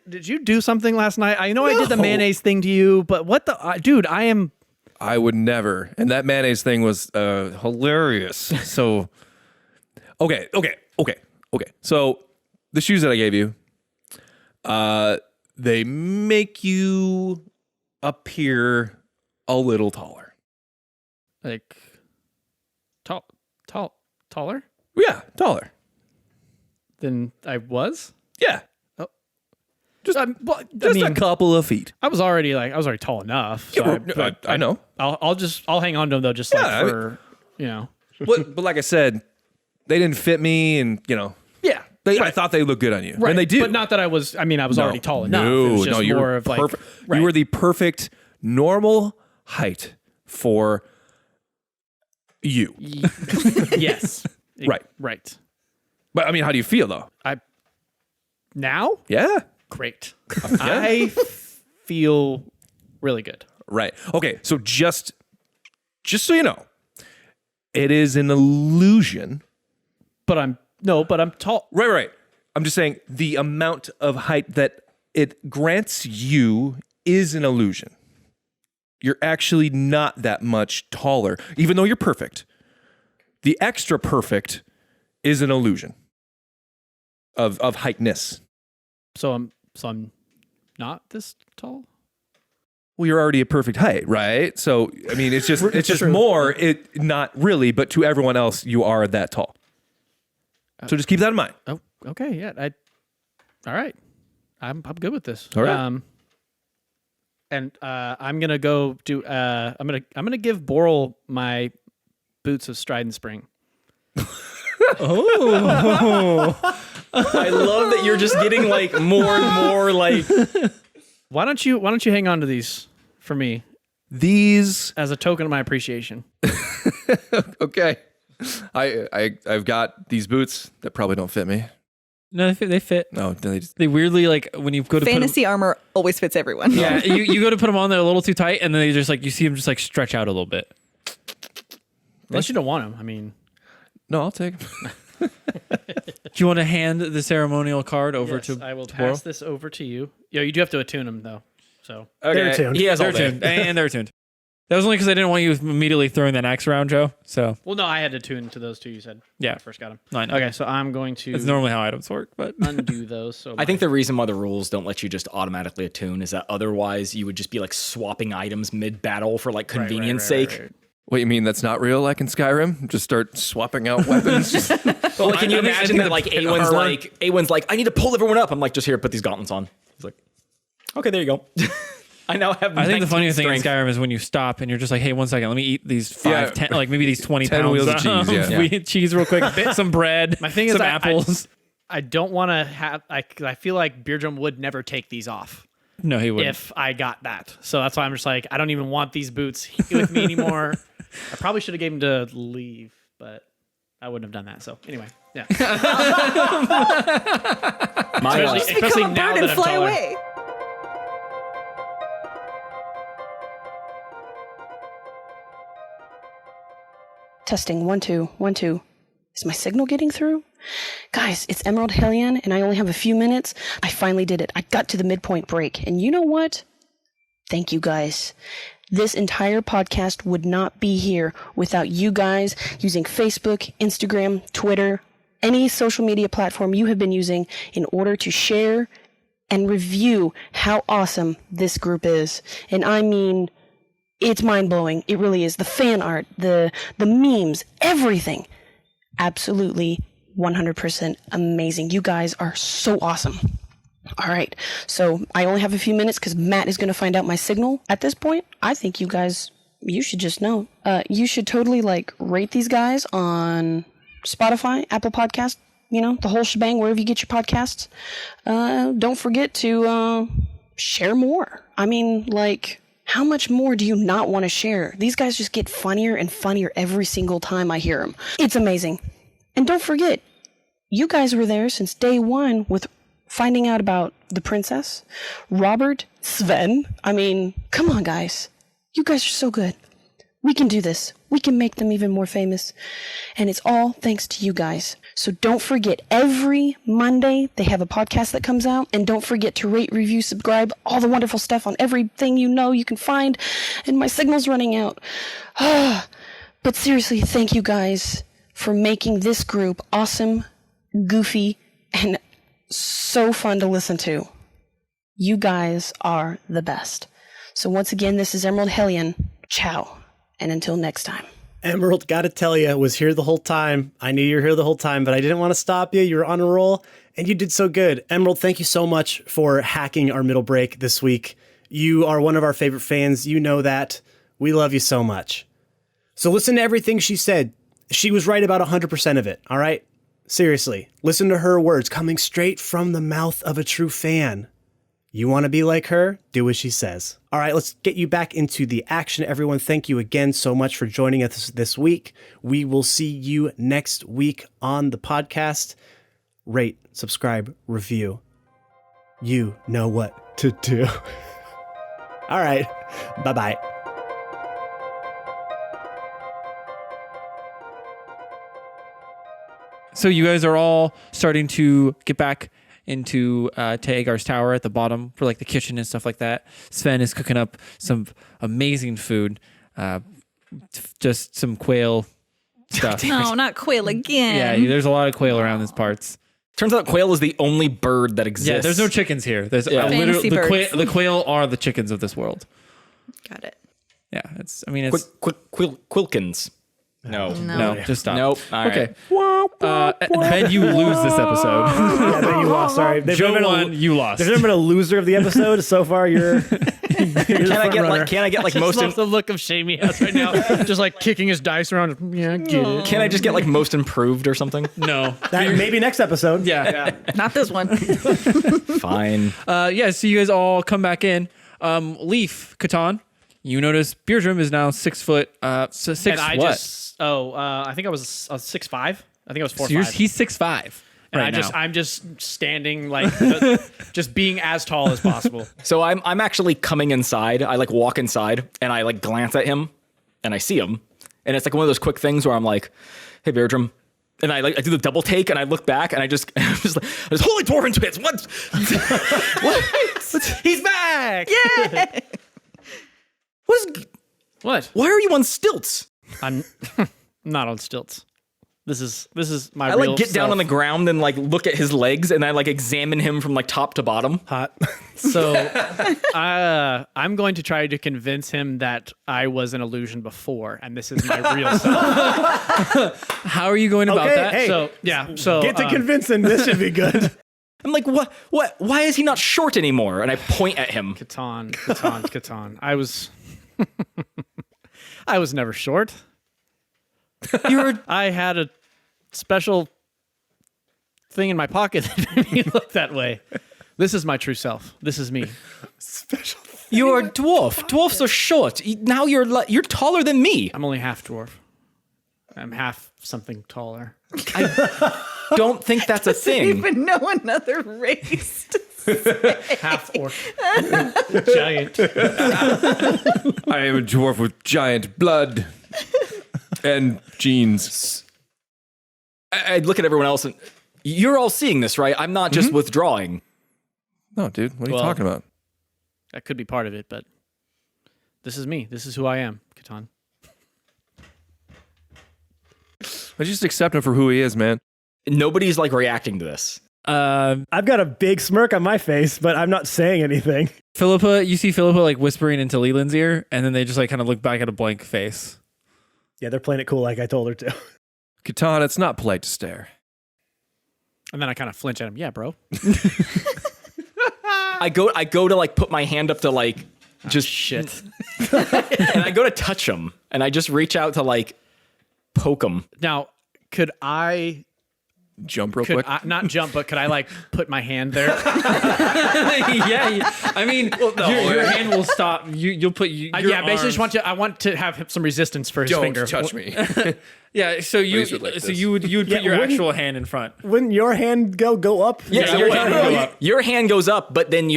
Did you do something last night? I know I did the mayonnaise thing to you, but what the dude? I am. I would never. And that mayonnaise thing was hilarious. So, okay. So, the shoes that I gave you, they make you appear a little taller. Like taller Yeah, taller. than I was. Yeah. Just Just a couple of feet. I was already tall enough. So I know. I'll hang on to them though, just Yeah, like I mean- for you know. but like I said, they didn't fit me, and Yeah, I thought they looked good on you, and they do. But not that I was. I mean, I was already tall enough. No, it was just you're more of like perfect. right. You were the perfect normal height for you. yes, Right. But I mean, how do you feel though? Now Yeah. great. I feel really good. Right. Okay. So just so you know, it is an illusion. But I'm tall. Right. I'm just saying the amount of height that it grants you is an illusion. You're actually not that much taller, even though you're perfect. The extra perfect is an illusion. of heightness. So I'm not this tall. Well, you're already a perfect height, right? So I mean, it's just more. It not really, but to everyone else, you are that tall. So just keep that in mind. Oh, okay, yeah. All right. I'm good with this. All right. And I'm gonna go do. I'm gonna give Boral my boots of Stride and Spring. I love that you're just getting like more and more like. Why don't you hang on to these for me These as a token of my appreciation? okay. I've got these boots that probably don't fit me. No, they fit. No, they just They weirdly, like, when you go to Fantasy armor always fits everyone. put them, yeah, you go to put them on, they're a little too tight, and then they just like you see them just like stretch out a little bit. Unless you don't want them. I mean, no. I'll take them. Do you want to hand the ceremonial card over yes, to? I will to pass Boral? this over to you. Yeah, you do have to attune them though. So They're tuned. He has all They're day. tuned, and they're tuned. That was only because I didn't want you immediately throwing that axe around, Joe. So well, no, I had to tune to those two. You said Yeah. when I first got them. I know. Okay, so I'm going to That's normally how items work, but undo those. So I think the reason why the rules don't let you just automatically attune is that otherwise you would just be like swapping items mid battle for like convenience sake. What you mean? That's not real? Like in Skyrim, just start swapping out weapons. Well, like, can you I think imagine that the like pit Awen's like, I need to pull everyone up. I'm like, just here, put these gauntlets on. He's like, okay, there you go. I now have. I think the 19 funniest thing in strength. Skyrim is when you stop and you're just like, hey, 1 second, let me eat these 5, Yeah. 10, like maybe these 20 10 pounds wheels of cheese, yeah. wheat cheese real quick, bit some bread, My thing is some I- apples. I don't want to have. I feel like Beardrum would never take these off No, he wouldn't. if I got that. So that's why I'm just like, I don't even want these boots with me anymore. I probably should have gave him to leave, but I wouldn't have done that. So anyway, yeah. My, Especially Become a now bird that and I'm fly taller. away. Testing 1 2 1 2. Is my signal getting through? Guys, it's Emerald Hellion and I only have a few minutes. I finally did it. I got to the midpoint break. And you know what? Thank you guys. This entire podcast would not be here without you guys using Facebook, Instagram, Twitter, any social media platform you have been using in order to share and review how awesome this group is. And I mean, it's mind-blowing. It really is. The fan art, the memes, everything. Absolutely 100% amazing. You guys are so awesome. All right. So I only have a few minutes because Matt is going to find out my signal. At this point, I think you guys, you should just know. You should totally like rate these guys on Spotify, Apple Podcast, you know, the whole shebang, wherever you get your podcasts. Don't forget to share more. I mean, like, how much more do you not want to share? These guys just get funnier and funnier every single time I hear them. It's amazing. And don't forget, you guys were there since day one with finding out about the princess, Robert, Sven. I mean, come on, guys. You guys are so good. We can do this. We can make them even more famous. And it's all thanks to you guys. So don't forget, every Monday they have a podcast that comes out. And don't forget to rate, review, subscribe, all the wonderful stuff on everything you know you can find. And my signal's running out. But seriously, thank you guys for making this group awesome, goofy, and so fun to listen to. You guys are the best. So once again, this is Emerald Hellion. Ciao. And until next time. Emerald, gotta tell you, was here the whole time. I knew you were here the whole time, but I didn't want to stop you. You were on a roll, and you did so good. Emerald, thank you so much for hacking our middle break this week. You are one of our favorite fans. You know that. We love you so much. So listen to everything she said. She was right about 100% of it, all right? Seriously, listen to her words coming straight from the mouth of a true fan. You want to be like her? Do what she says. All right, let's get you back into the action, everyone. Thank you again so much for joining us this week. We will see you next week on the podcast. Rate, subscribe, review. You know what to do. All right, bye-bye. So you guys are all starting to get back into Taegar's tower at the bottom for like the kitchen and stuff like that. Sven is cooking up some amazing food, just some quail stuff. No, not quail again. Yeah, there's a lot of quail around these parts. Turns out quail is the only bird that exists. Yeah, there's no chickens here. There's Fantasy birds. the quail are the chickens of this world. Got it. Yeah, it's Quilkins. No. no, just stop. Nope. All Okay. right. Ben, you lose this episode. Yeah, then you lost. Sorry. Joe won, you lost. There's never been a loser of the episode so far. You're Can I get like most? Love the look of shame he has right now, just like kicking his dice around. Yeah, get it. Can I just get like most improved or something? No. that maybe next episode. Yeah. Not this one. Fine. Yeah, so you guys all come back in. Leaf, Catan, you notice Beardrum is now 6 foot. Six And I what? I think I was 6'5". I think I was 4'5". He's 6'5". And right I'm just standing like, just being as tall as possible. So I'm actually coming inside. I like walk inside and I like glance at him and I see him. And it's like one of those quick things where I'm like, hey, Beardrum. And I do the double take and I look back and I'm just like, holy dwarven twins, what? What? He's back. Yeah. What? Why are you on stilts? I'm not on stilts. This is my I real like get down self. on the ground and like look at his legs and I like examine him from like top to bottom. Hot. So I'm going to try to convince him that I was an illusion before, and this is my real self. How are you going about Okay, that? hey. So Get to convincing. This should be good. I'm like, what? Why is he not short anymore? And I point at him. Catan. I was never short. I had a special thing in my pocket that made me look that way. This is my true self. This is me. You're a dwarf. Dwarfs are short. Now you're taller than me. I'm only half dwarf. I'm half something taller. I don't think that's a thing. Even know another race. Half orc. Giant. I am a dwarf with giant blood and genes. I look at everyone else and you're all seeing this, right? I'm not just withdrawing. No, dude, what are you talking about? That could be part of it, but this is me. This is who I am, Catan. I just accept him for who he is, man. Nobody's like reacting to this. I've got a big smirk on my face, but I'm not saying anything. Philippa, you see Philippa like whispering into Leland's ear, and then they just like kind of look back at a blank face. Yeah, they're playing it cool like I told her to. Catan, it's not polite to stare. And then I kind of flinch at him. Yeah, bro. I go to like put my hand up to like just Shit. and I go to touch him and I just reach out to like poke him. Now, could I Jump real quick. not jump, but could I like put my hand there? Yeah, I mean, your hand will stop. You'll put your Basically, just arms- I want to have some resistance for his Don't finger. touch me. Yeah, so you Please would like this. you would put your wouldn't- actual hand in front. Wouldn't your hand go up? Yeah, your hand will go up. Your hand goes up, but then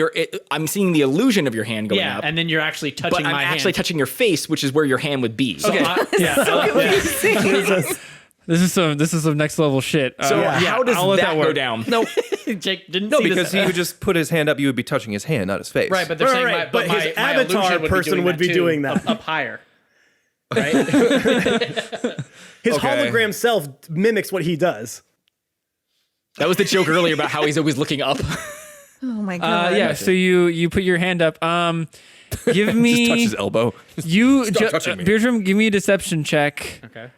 I'm seeing the illusion of your hand going Yeah, up. and then you're actually touching but I'm my actually hand. touching your face, which is where your hand would be. Okay. This is some next level shit. So how does I'll let that go work. down? No, Jake didn't no, see because this. he would just put his hand up. You would be touching his hand, not his face. Right, but they're saying Right, but but his my avatar illusion would person be doing would be too, doing that. up higher. Right? His Okay. hologram self mimics what he does. That was the joke earlier about how he's always looking up. Oh my god. Yeah, so you put your hand up. Give me Just touch his elbow. Stop touching me. Beardrum, give me a deception check. Okay.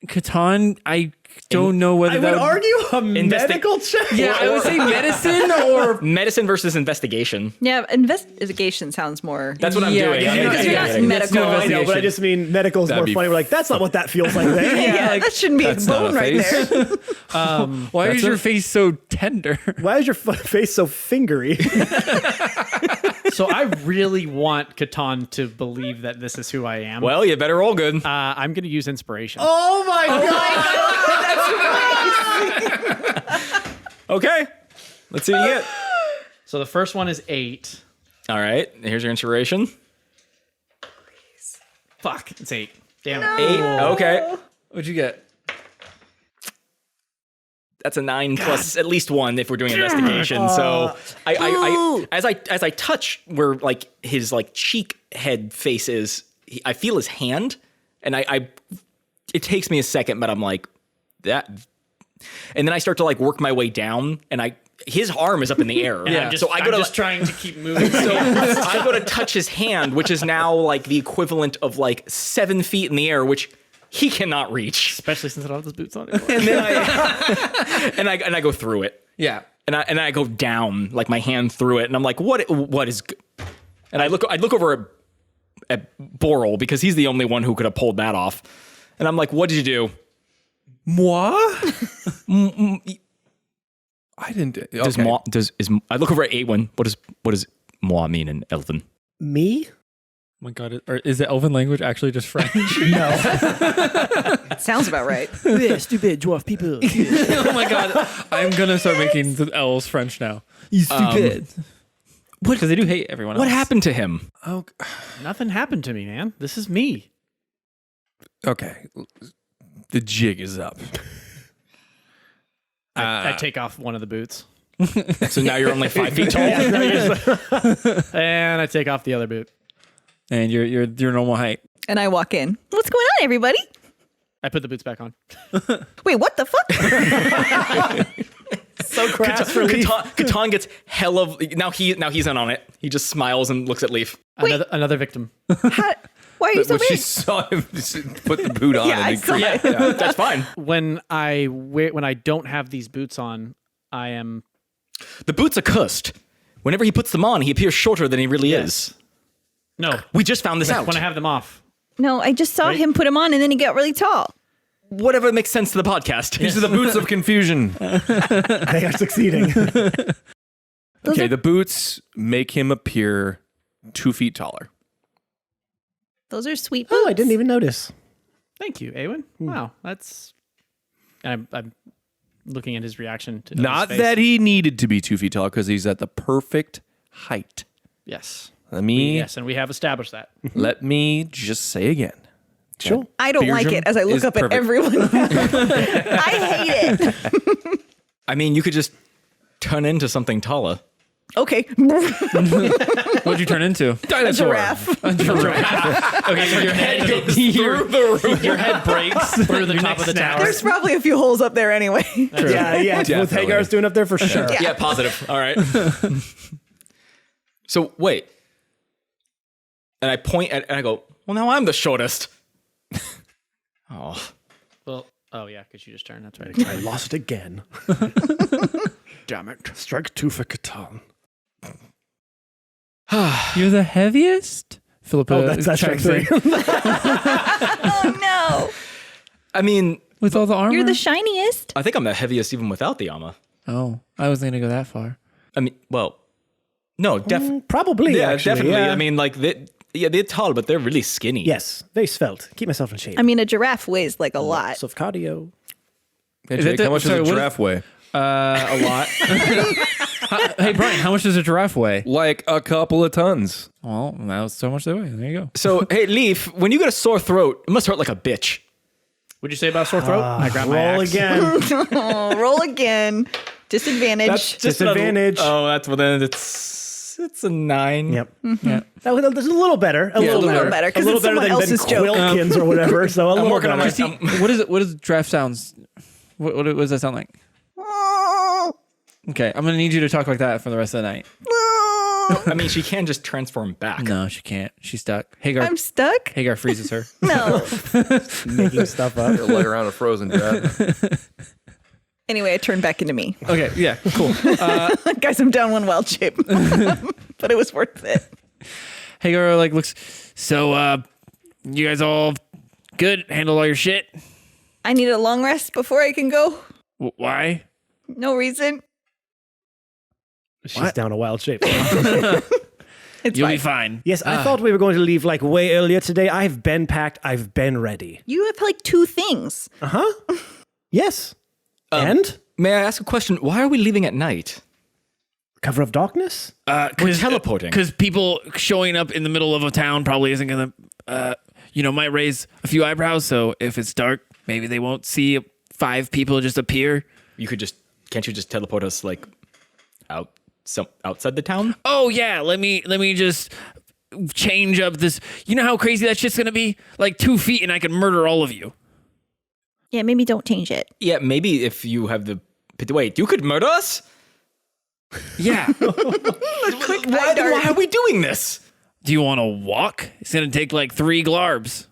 Catan, I don't know whether I would that argue a medical check. Yeah, I would say medicine or Medicine versus investigation. Yeah, investigation sounds more. That's what I'm Yeah, doing. yeah, I'm yeah, because you're not investigating. medical. no, I know, but I investigation. just mean medical is That'd more be funny. We're like, that's not what that feels like there. Yeah, that shouldn't be a that's not bone a right face. there. why is your face so tender? Why is your face so fingery? So I really want Catan to believe that this is who I am. Well, you better roll good. I'm going to use inspiration. Oh my god! Okay. Let's see what you get. So the first one is 8. All right. Here's your inspiration. Fuck, it's 8. Damn it. 8. Okay. What'd you get? That's a 9 plus at least 1 if we're doing investigation. So I as I touch where like his like cheek head face is, I feel his hand, and I it takes me a second, but I'm like, And then I start to like work my way down, and his arm is up in the air. Yeah. So I go to just trying to keep moving. so I go to touch his hand, which is now like the equivalent of like 7 feet in the air, which he cannot reach. Especially since I don't have those boots on anymore. And then I go through it. Yeah. And I go down like my hand through it, and I'm like, what is? And I look over at Boral because he's the only one who could have pulled that off. And I'm like, what did you do? Moi? I didn't. Okay. I look over at Awen. What does moi mean in Elven? Me? Oh my God, is the Elven language actually just French? No. Sounds about right. Yeah, stupid dwarf people. Oh my God, I'm gonna start making the elves French now. You stupid. Because they do hate everyone else. What happened to him? Oh, Nothing happened to me, man. This is me. okay. The jig is up. I take off one of the boots. So now you're only 5 feet tall. And I take off the other boot. And you're normal height. And I walk in. What's going on, everybody? I put the boots back on. Wait, what the fuck? So crass for Leaf. Catan gets hell of now he's in on it. He just smiles and looks at Leaf. Another victim. Why are you so But she weird? saw him put the boot on Yeah, I and saw then it. yeah. That's fine. When I don't have these boots on, I am The boots are cursed. Whenever he puts them on, he appears shorter than he really is. no. We just found this out. When I have them off. No, I just saw Right? him put him on and then he got really tall. Whatever makes sense to the podcast. These are the boots of confusion. They are succeeding. Okay, the boots make him appear 2 feet taller. Those are sweet boots. Oh, I didn't even notice. Thank you, Awen. Wow, that's. I'm looking at his reaction to Not his face. that he needed to be 2 feet taller because he's at the perfect height. Yes. Let And we have established that. me just say again. Sure. I don't like Beardrum it as I look is up at perfect. everyone. I hate it. I mean, you could just turn into something taller. Okay. What'd you turn into? A giraffe. Okay, so your head goes through the roof. Your head breaks Through the top of the tower. There's probably a few holes up there anyway. Yeah, it's what Definitely. Hagar's doing up there for sure. Yeah, positive. All right. So wait. And I point at and I go, well, now I'm the shortest. Oh. Well, oh yeah, because you just turned. That's right. I lost again. Damn it. Strike 2 for Catan. You're the heaviest? Philippa Oh, that's strike 3. Oh no. I mean, with all the armor? You're the shiniest. I think I'm the heaviest even without the armor. Oh, I wasn't going to go that far. I mean, well, no, definitely. Probably, Yeah, actually. definitely. Yeah. I mean, like, they're tall, but they're really skinny. Yes, very svelte. Keep myself in shape. I mean, a giraffe weighs like a lot. Lots of cardio. Hey, Is Jake, it how much sorry, does a what is- giraffe weigh? A lot. Hey, Brian, how much does a giraffe weigh? Like a couple of tons. Well, that was so much they weigh. There you go. So, hey, Leaf, when you get a sore throat, it must hurt like a bitch. What'd you say about sore throat? I grabbed my Roll axe. again. Oh, roll again. Disadvantage. That's Disadvantage. Oh, that's well, then it's a 9. Yep. Yeah. That was a little better. A little better, 'cause A little it's better someone than else's joke. Quilkins or whatever. So a little working on better. my- What is it? What does giraffe sounds? What does that sound like? Okay, I'm gonna need you to talk like that for the rest of the night. I mean, she can just transform back. No, she can't. She's stuck. Hagar. I'm stuck. Hagar freezes her. No. Making stuff up. Lay around a frozen dead. Anyway, I turned back into me. Okay, yeah, cool. Guys, I'm down one wild shape. But it was worth it. Hagar like looks. So, you guys all good? Handle all your shit. I need a long rest before I can go. Why? No reason. She's down a wild shape. It's You'll fine. be fine. Yes, I thought we were going to leave like way earlier today. I've been packed. I've been ready. You have like 2 things. Yes. And? May I ask a question? Why are we leaving at night? Cover of darkness? We're teleporting. Because people showing up in the middle of a town probably isn't gonna, might raise a few eyebrows. So if it's dark, maybe they won't see 5 people just appear. Can't you just teleport us like outside the town? Oh yeah, let me just change up this. You know how crazy that shit's gonna be? Like 2 feet, and I can murder all of you. Yeah, maybe don't change it. Yeah, maybe if you have the... Wait, you could murder us? Yeah. Why are we doing this? Do you want to walk? It's going to take like 3 glarbs.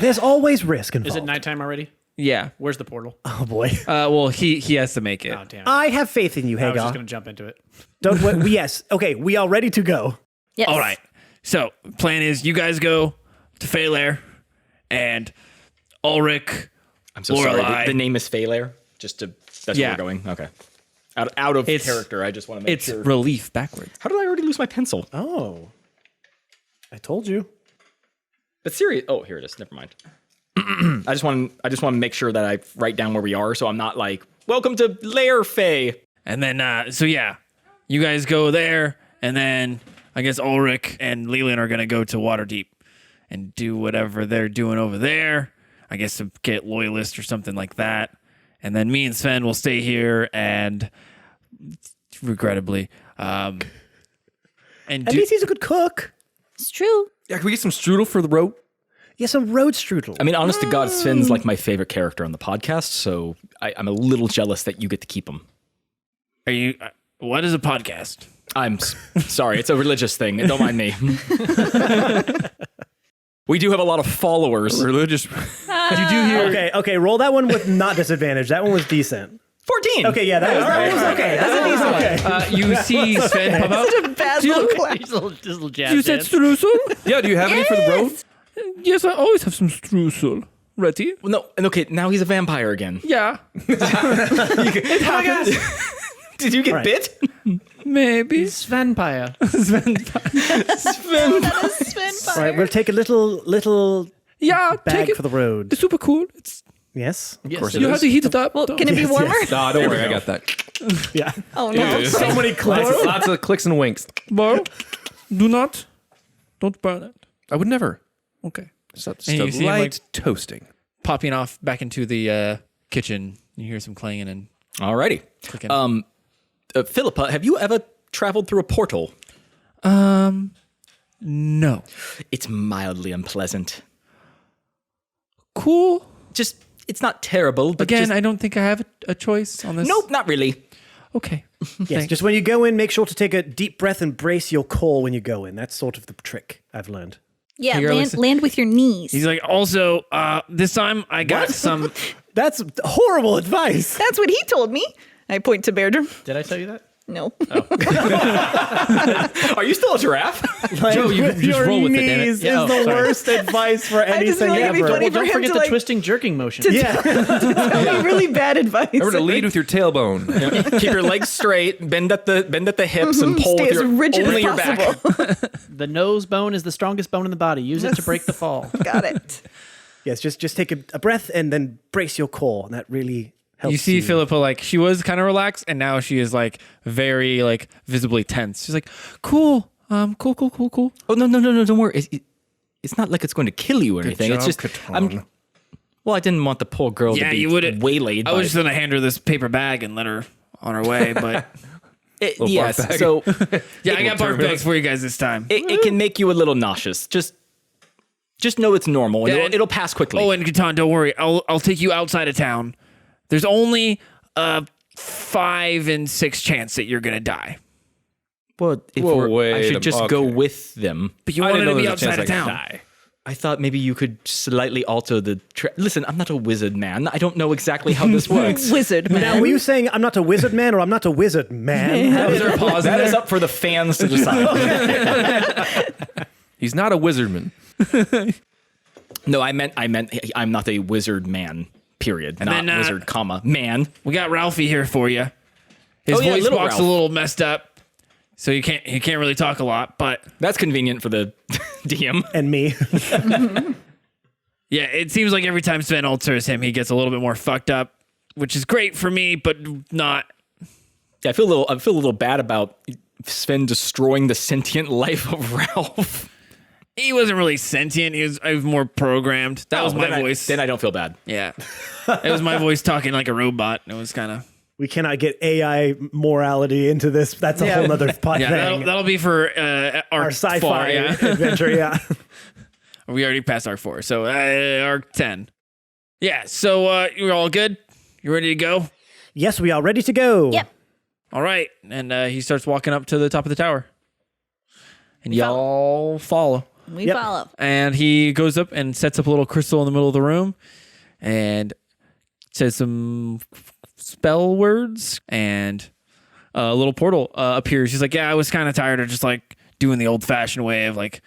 There's always risk involved. Is it nighttime already? Yeah. Where's the portal? Oh boy. Well, he has to make it. Oh, damn it. I have faith in you, I was just Hagar. going to jump into it. Don't wait. Yes. Okay, we are ready to go. Yes. All right. So, plan is you guys go to Feylair and Ulrich. I'm so sorry. Lorelei. The name is Feylair? That's Yeah. where we're going? Okay. Out of It's- character, I just want to make It's sure. relief backwards. How did I already lose my pencil? Oh. I told you. But serious. Oh, here it is. Never mind. I just want to make sure that I write down where we are, so I'm not like, welcome to Lair Fey. And then, so yeah, you guys go there, and then I guess Ulrich and Leland are going to go to Waterdeep and do whatever they're doing over there. I guess to get loyalists or something like that. And then me and Sven will stay here and, regrettably, and At do, least he's a good cook. It's true. Yeah, can we get some strudel for the rope? Yeah, some road strudel. I mean, honest to God, Sven's like my favorite character on the podcast, so I'm a little jealous that you get to keep him. are you, what is a podcast? I'm sorry, it's a religious thing. Don't mind me. We do have a lot of followers. Religious. You do hear Okay, roll that one with not disadvantage. That one was decent. 14. Okay, yeah, that was okay. That's a decent okay. you see Sven pop out. Such a bad little clap. Just a little jazz You said dance. streusel? Yeah, do you have any for the rope? Yes, I always have some streusel. Ready? Well, no, and okay, now he's a vampire again. Yeah. It happens. Did you get Right. bit? Maybe. Sven All right, we'll take a little Yeah, bag take it. for the road. It's super cool. It's Yes. Of course you have to heat it up. Well, can it be Yes, warmer? yes. Nah, don't worry, I got that. Yeah. Oh no. So many clicks. Lots of clicks and winks. Well, don't burn it. I would never. Okay. Just And a you see him, light toasting. Popping off back into the kitchen. You hear some clanging and Alrighty. clicking. Philippa, have you ever traveled through a portal? No. It's mildly unpleasant. Cool. Just, it's not terrible, but Again, just, I don't think I have a choice on this. nope, not really. Okay. Yes, Thanks. just when you go in, make sure to take a deep breath and brace your core when you go in. That's sort of the trick I've learned. Yeah, Hagar looks- land with your knees. He's like, also, this time I got some. That's horrible advice. That's what he told me. I point to Bairdrum. Did I tell you that? No. Are you still a giraffe? Joe, you can just your roll with it, damn it. knees Yeah, is the sorry. worst advice for just anything feel like it'd be ever. funny Well, for don't him forget to, the like- twisting, jerking motion. Yeah. Tell me really bad advice. Remember to lead with your tailbone. Keep your legs straight, bend at the hips, and pull Stay with as your, rigid only as your back. possible. The nose bone is the strongest bone in the body. Use it to break the fall. Got it. Yes, just take a breath and then brace your core. And that really helps. You see Philippa, like, she was kind of relaxed, and now she is, like, very, like, visibly tense. She's like, cool. Cool. Oh no! Don't worry. It's not like it's going to kill you or anything. It's just well, I didn't want the poor girl Yeah, to be you would. waylaid. I was just gonna hand her this paper bag and let her on her way, but yes. barf bag. So yeah, I got barf bags for you guys this time. it can make you a little nauseous. Just know it's normal, and Yeah, and- it'll pass quickly. Oh, and Catan, don't worry. I'll take you outside of town. There's only a 5 in 6 chance that you're gonna die, well, if Whoa, I wait should a- just go okay. with them. but you I wanted didn't to know be there's a chance outside of I could town. die. I thought maybe you could slightly alter the. Listen, I'm not a wizard man. I don't know exactly how this works. Wizard man. Now, were you saying I'm not a wizard man or I'm not a wizard man? Was there a pause in That there? is up for the fans to decide. He's not a wizardman. No, I meant I'm not a wizard man. Period. And not then, wizard, comma man. We got Ralphie here for you. His Oh, yeah, voice little box Ralph. a little messed up, so he can't really talk a lot. But That's convenient for the DM. And me. yeah, it seems like every time Sven alters him, he gets a little bit more fucked up, which is great for me, but not. Yeah, I feel a little bad about Sven destroying the sentient life of Ralph. He wasn't really sentient. I was more programmed. That was my voice. Then I don't feel bad. Yeah, it was my voice talking like a robot. It was kind of We cannot get AI morality into this. That's a whole other thing. that'll be for Our arc sci-fi 4, yeah. adventure, yeah. We already passed arc 4, so arc 10. Yeah, so you're all good? You ready to go? Yes, we are ready to go. Yep. All right. And he starts walking up to the top of the tower. And y'all follow. We follow. And he goes up and sets up a little crystal in the middle of the room and says some spell words, and a little portal appears. He's like, yeah, I was kind of tired of just like doing the old fashioned way of like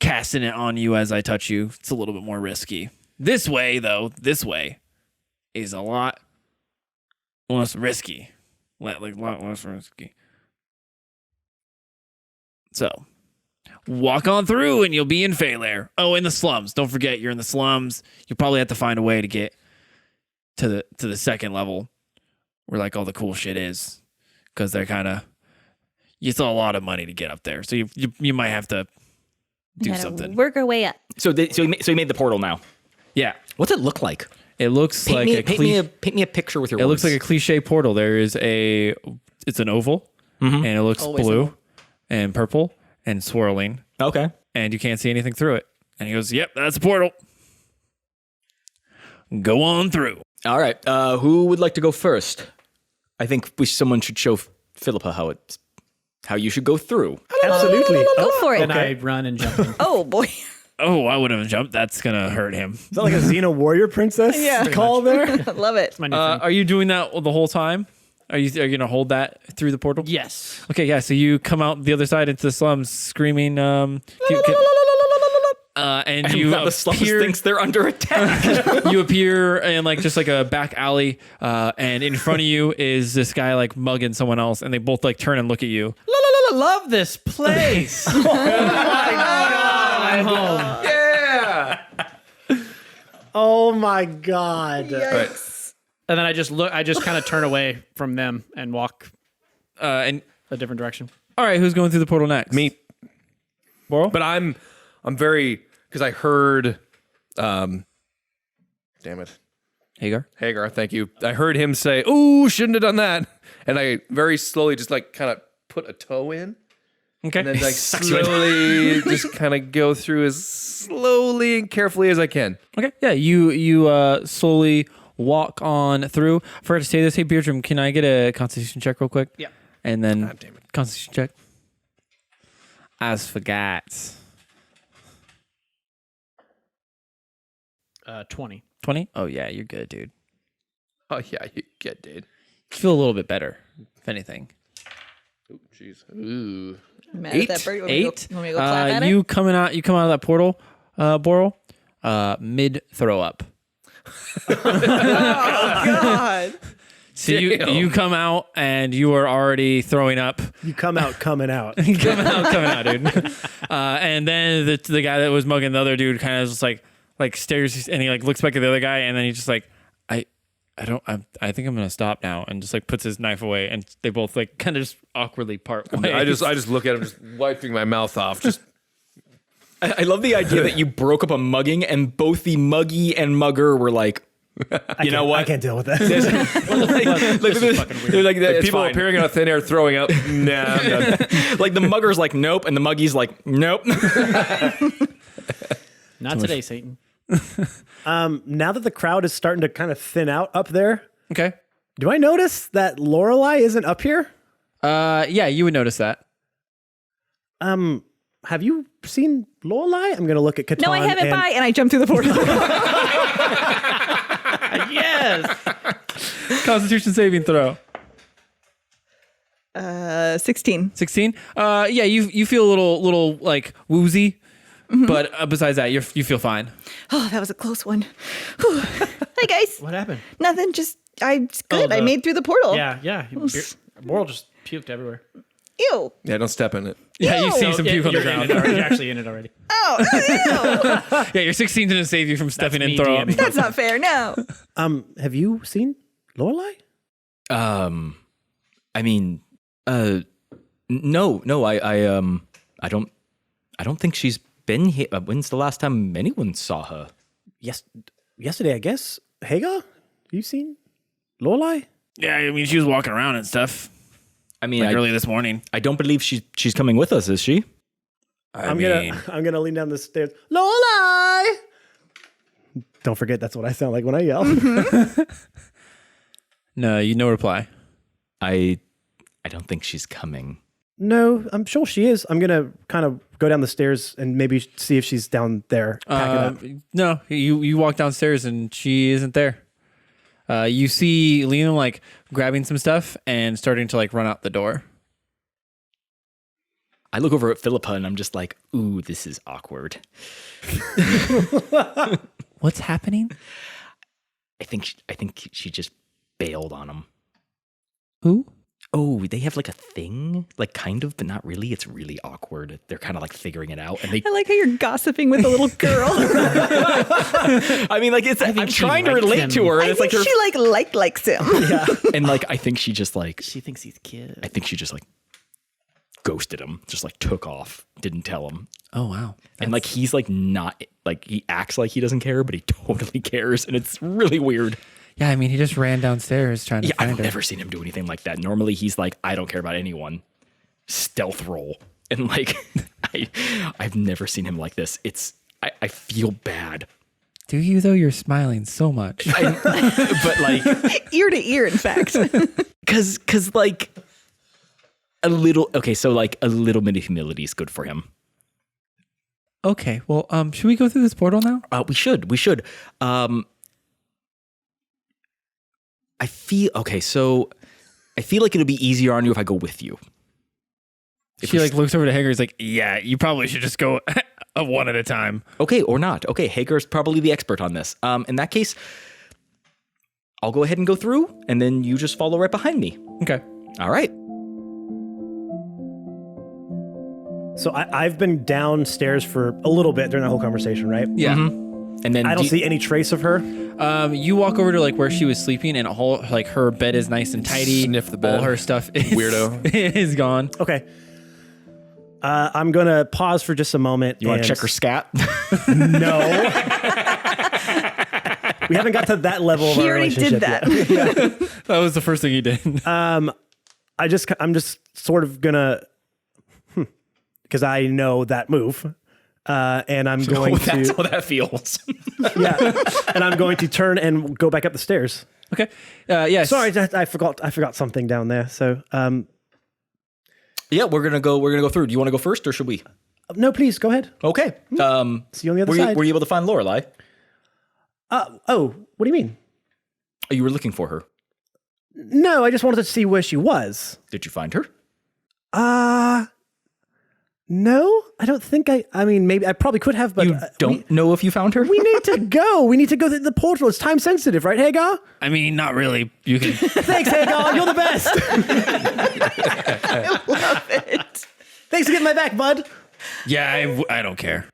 casting it on you as I touch you. It's a little bit more risky. This way, though, is a lot less risky. Like a lot less risky. So, walk on through and you'll be in Feylair. Oh, in the slums. Don't forget, you're in the slums. You'll probably have to find a way to get to the second level where like all the cool shit is, because they're kind of, it's a lot of money to get up there. So you might have to do Gotta something. Work our way up. So he made the portal now. Yeah. What's it look like? It looks Paint like me a picture with your it words. looks like a cliche portal. It's an oval, and it looks blue and purple and swirling, Okay. and you can't see anything through it. And he goes, "Yep, that's a portal. Go on through." All right. Who would like to go first? I think someone should show Philippa how you should go through. Absolutely. Go for it. Then I run and jump in. Oh boy. Oh, I wouldn't have jumped. That's going to hurt him. Is that like a Xena warrior princess call there? Love it. My new thing. Are you doing that the whole time? Are you gonna hold that through the portal? Yes. Okay, yeah. So you come out the other side into the slums, screaming, and you the slums appear. thinks they're under attack. You appear in like just like a back alley, and in front of you is this guy like mugging someone else, and they both like turn and look at you. Love this place. Oh my God. I'm home. Oh my God. And then I just kind of turn away from them and walk And a different direction. all right, who's going through the portal next? Me. Boral? But I'm very, because I heard, damn it, Hagar. thank you. I heard him say, "Ooh, shouldn't have done that," and I very slowly just like kind of put a toe in, Okay. and then like slowly just kind of go through as slowly and carefully as I can. Okay. Yeah, you slowly walk on through. I forgot to say this. Hey, Beardrum, can I get a Constitution check real quick? Yeah. And then God damn it. Constitution check. As forgot. 20. 20? Oh, yeah, you're good, dude. Oh yeah, you get, dude. You feel a little bit better, if anything. Oh jeez. Ooh. Mad at that bird. You want me to go- 8. you want me to go clap at it? You come out of that portal, Boral, mid throw up. God. So you come out and you are already throwing up. You come out coming out. coming out, dude. And then the guy that was mugging the other dude kind of just like stares, and he like looks back at the other guy, and then he just like, I think I'm gonna stop now, and just like puts his knife away, and they both like kind of just awkwardly part ways. I just look at him, just wiping my mouth off. Just I love the idea that you broke up a mugging and both the muggy and mugger were like, you know what? I can't deal with that. They're like, it's people fine. appearing out of thin air, throwing up. Nah, I'm done. Like the mugger's like, nope, and the muggy's like, nope. Not today, Satan. Now that the crowd is starting to kind of thin out up there, Okay. do I notice that Lorelei isn't up here? Yeah, you would notice that. Have you seen Lorelei? I'm gonna look at Catan. No, I haven't. and- Bye. And I jump through the portal. Yes. Constitution saving throw. 16. 16. Yeah, you feel a little like woozy, but besides that, you feel fine. Oh, that was a close one. Whew. Hey, guys. What happened? Nothing. Just, it's good. I the- made through the portal. Yeah. Boral just puked everywhere. Ew. Yeah, don't step in it. Yeah, you see some puke on the You're in ground. it already. You're actually in it already. Oh, ew. Yeah, your 16 didn't save you from stepping in me throw up. DMing. That's not fair. No. Have you seen Lorelei? I mean, no, I don't think she's been here. When's the last time anyone saw her? Yes, yesterday, I guess. Hagar, you seen Lorelei? Yeah, I mean, she was walking around and stuff. I mean, Like early this morning. I don't believe she's coming with us, is she? I'm gonna lean down the stairs. Lorelei, Don't forget, that's what I sound like when I yell. No, no reply. I don't think she's coming. No, I'm sure she is. I'm going to kind of go down the stairs and maybe see if she's down there. Packing up. No, you walk downstairs and she isn't there. You see Leland like grabbing some stuff and starting to like run out the door. I look over at Philippa and I'm just like, ooh, this is awkward. What's happening? I think she just bailed on him. Who? Oh, they have like a thing, like kind of, but not really. It's really awkward. They're kind of like figuring it out, and they. I like how you're gossiping with a little girl. I mean, like I'm trying to relate to her, and it's like she likes him. Yeah. and like I think she just like She thinks he's cute. I think she just like ghosted him, just like took off, didn't tell him. Oh wow! And like he's like not like he acts like he doesn't care, but he totally cares, and it's really weird. Yeah, I mean, he just ran downstairs trying to find I've her. never seen him do anything like that. Normally, he's like, I don't care about anyone. Stealth roll, and like I've never seen him like this. I feel bad. Do you though? You're smiling so much. But like Ear to ear, in fact. Cause like a little bit of humility is good for him. Okay, well, should we go through this portal now? We should. I feel like it'll be easier on you if I go with you. She like looks over to Hager. Is like, yeah, you probably should just go one at a time. Okay, or not. Okay, Hager's probably the expert on this. In that case, I'll go ahead and go through, and then you just follow right behind me. Okay. All right. So I've been downstairs for a little bit during the whole conversation, right? Yeah. Mm-hmm. And then I don't see any trace of her. You walk over to like where she was sleeping, and all like her bed is nice and tidy. Sniff the bed. All her stuff is, Weirdo. is gone. Okay. I'm going to pause for just a moment. You want to check her scat? No. We haven't got to that level of He our already relationship did that. yet. That was the first thing he did. I'm just sort of going to, because I know that move. And I'm going That's to, how that feels. yeah, and I'm going to turn and go back up the stairs. Okay. Yes. Sorry, I forgot something down there. So, Yeah, we're gonna go through. Do you want to go first, or should we? no, please go ahead. Okay. See you on the other side. Were you able to find Lorelai? Oh, what do you mean? Oh, you were looking for her. No, I just wanted to see where she was. Did you find her? No, I don't think I mean, maybe I probably could have, but You don't know if you found her? we need to go. We need to go through the portal. It's time sensitive, right, Hagar? I mean, not really. You can. Thanks, Hagar. You're the best. I love it. Thanks for getting my back, bud. Yeah, I don't care.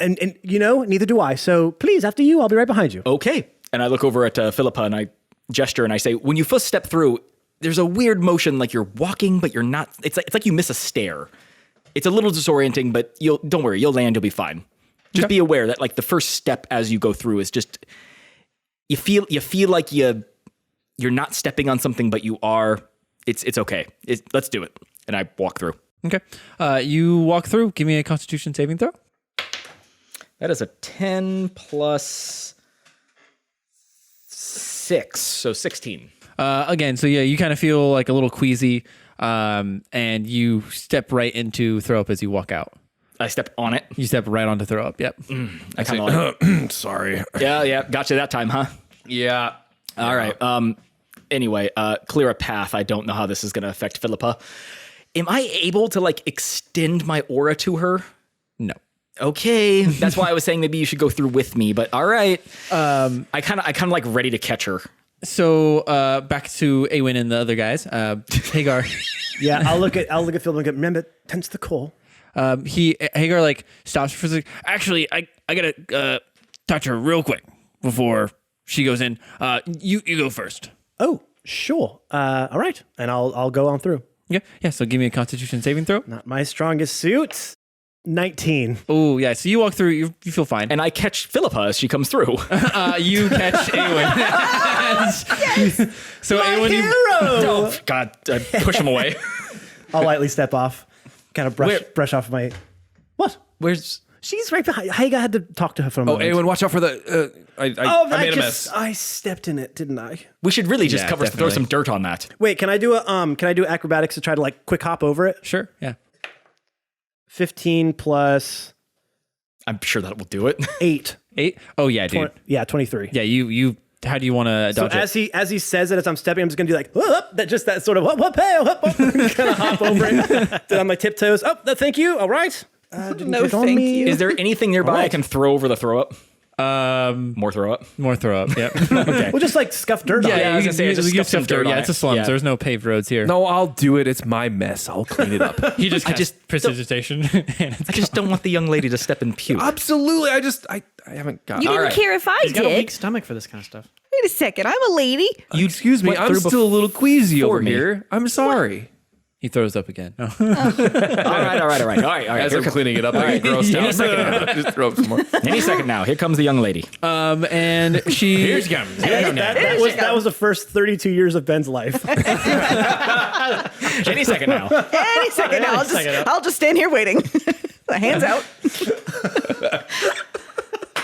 And neither do I. So please, after you, I'll be right behind you. Okay. And I look over at Philippa and I gesture and I say, when you first step through, there's a weird motion like you're walking, but you're not. It's like you miss a stair. It's a little disorienting, but don't worry, you'll land, you'll be fine. Just be aware that like the first step as you go through is just you feel like you're not stepping on something, but you are. It's okay. Let's do it. And I walk through. Okay. You walk through. Give me a Constitution saving throw. That is a 10 plus 6, so 16. Again, so yeah, you kind of feel like a little queasy, and you step right into throw up as you walk out. I step on it. You step right onto throw up. Yep. I kind of like, Sorry. yeah, gotcha that time, huh? Yeah. All right. Anyway, clear a path. I don't know how this is going to affect Philippa. Am I able to like extend my aura to her? No. Okay, that's why I was saying maybe you should go through with me. But all right, I kind of like ready to catch her. So back to Awen and the other guys. Hagar. Yeah, I'll look at Phil and go, remember, tense the call. Hagar like stops for a second. Actually, I gotta talk to her real quick before she goes in. You go first. Oh, sure. All right, and I'll go on through. Yeah. So give me a Constitution saving throw. Not my strongest suit. 19. Oh yeah. So you walk through. You feel fine. And I catch Philippa as she comes through. You catch Awen. Yes. So Awen, Oh God! I push him away. I'll lightly step off, kind of brush off my. What? Where's She's right behind. I had to talk to her for a Oh, moment. Awen, watch out for the. I made a mess. I stepped in it, didn't I? We should really just Yeah, throw definitely. some dirt on that. Wait, can I do acrobatics to try to like quick hop over it? Sure. Yeah. 15 plus I'm sure that will do it. 8. 8. Oh yeah, dude. Yeah, 23. Yeah, you. How do you want to So dodge it? as he says it, as I'm stepping, I'm just gonna do like that sort of kind of hop over it on my tiptoes. Oh, thank you. All right. Didn't No, click on thank me. you. Is there anything nearby I Alright. can throw over the throw up? More throw up. More throw up. Yep. Okay. We'll just like scuff dirt on Yeah, it. I was gonna say, just you stuff some stuff dirt. dirt on Yeah, it. it's a slums. Yeah. There's no paved roads here. No, I'll do it. It's my mess. I'll clean it up. He just precipitation. And I just don't want the young lady to step in puke. Absolutely. I haven't got. You All didn't right. care if I He's got a weak did. stomach for this kind of stuff. Wait a second. I'm a lady. You excuse me. went I'm through still a little queasy over me. here. I'm sorry. he throws up again. Oh. all right. As I'm cleaning it up, I get grossed out. Just throw up some more. Any second now. Here comes the young lady. And she. Here she comes. That was the first 32 years of Ben's life. Any second now. Any second now. I'll just stand here waiting. Hands out.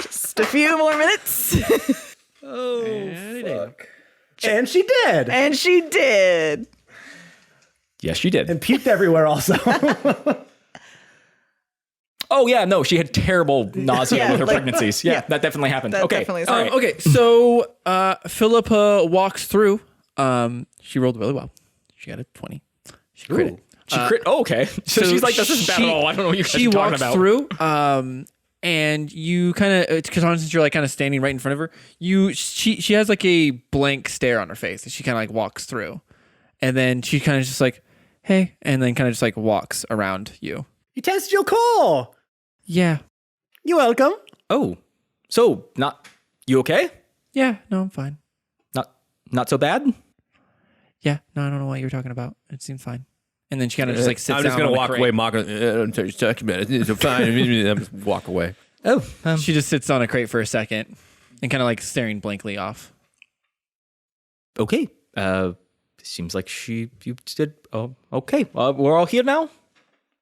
Just a few more minutes. And she did. And she did. Yes, she did. And puked everywhere also. Oh yeah, no, she had terrible nausea Yeah, with her like- pregnancies. Yeah, that definitely happened. That Okay, definitely is all right. right. Okay, so Philippa walks through. She rolled really well. She got a 20. She crit. She crit. Oh, okay. So she's like, this isn't bad at all. I don't know what you guys she are talking walks about. through, and you kind of, because since you're like kind of standing right in front of her, she has like a blank stare on her face, and she kind of like walks through, and then she kind of just like, hey, and then kind of just like walks around you. You tested your core. Yeah, You're welcome. Oh, so not you okay? yeah, no, I'm fine. Not so bad. Yeah, no, I don't know what you were talking about. It seems fine. And then she kind of just like sits I'm down just gonna on the walk crate. away, mocking. Talk about it. It's fine. I'm just walk away. Oh, She just sits on a crate for a second and kind of like staring blankly off. okay. Seems like you did. Oh, okay. We're all here now.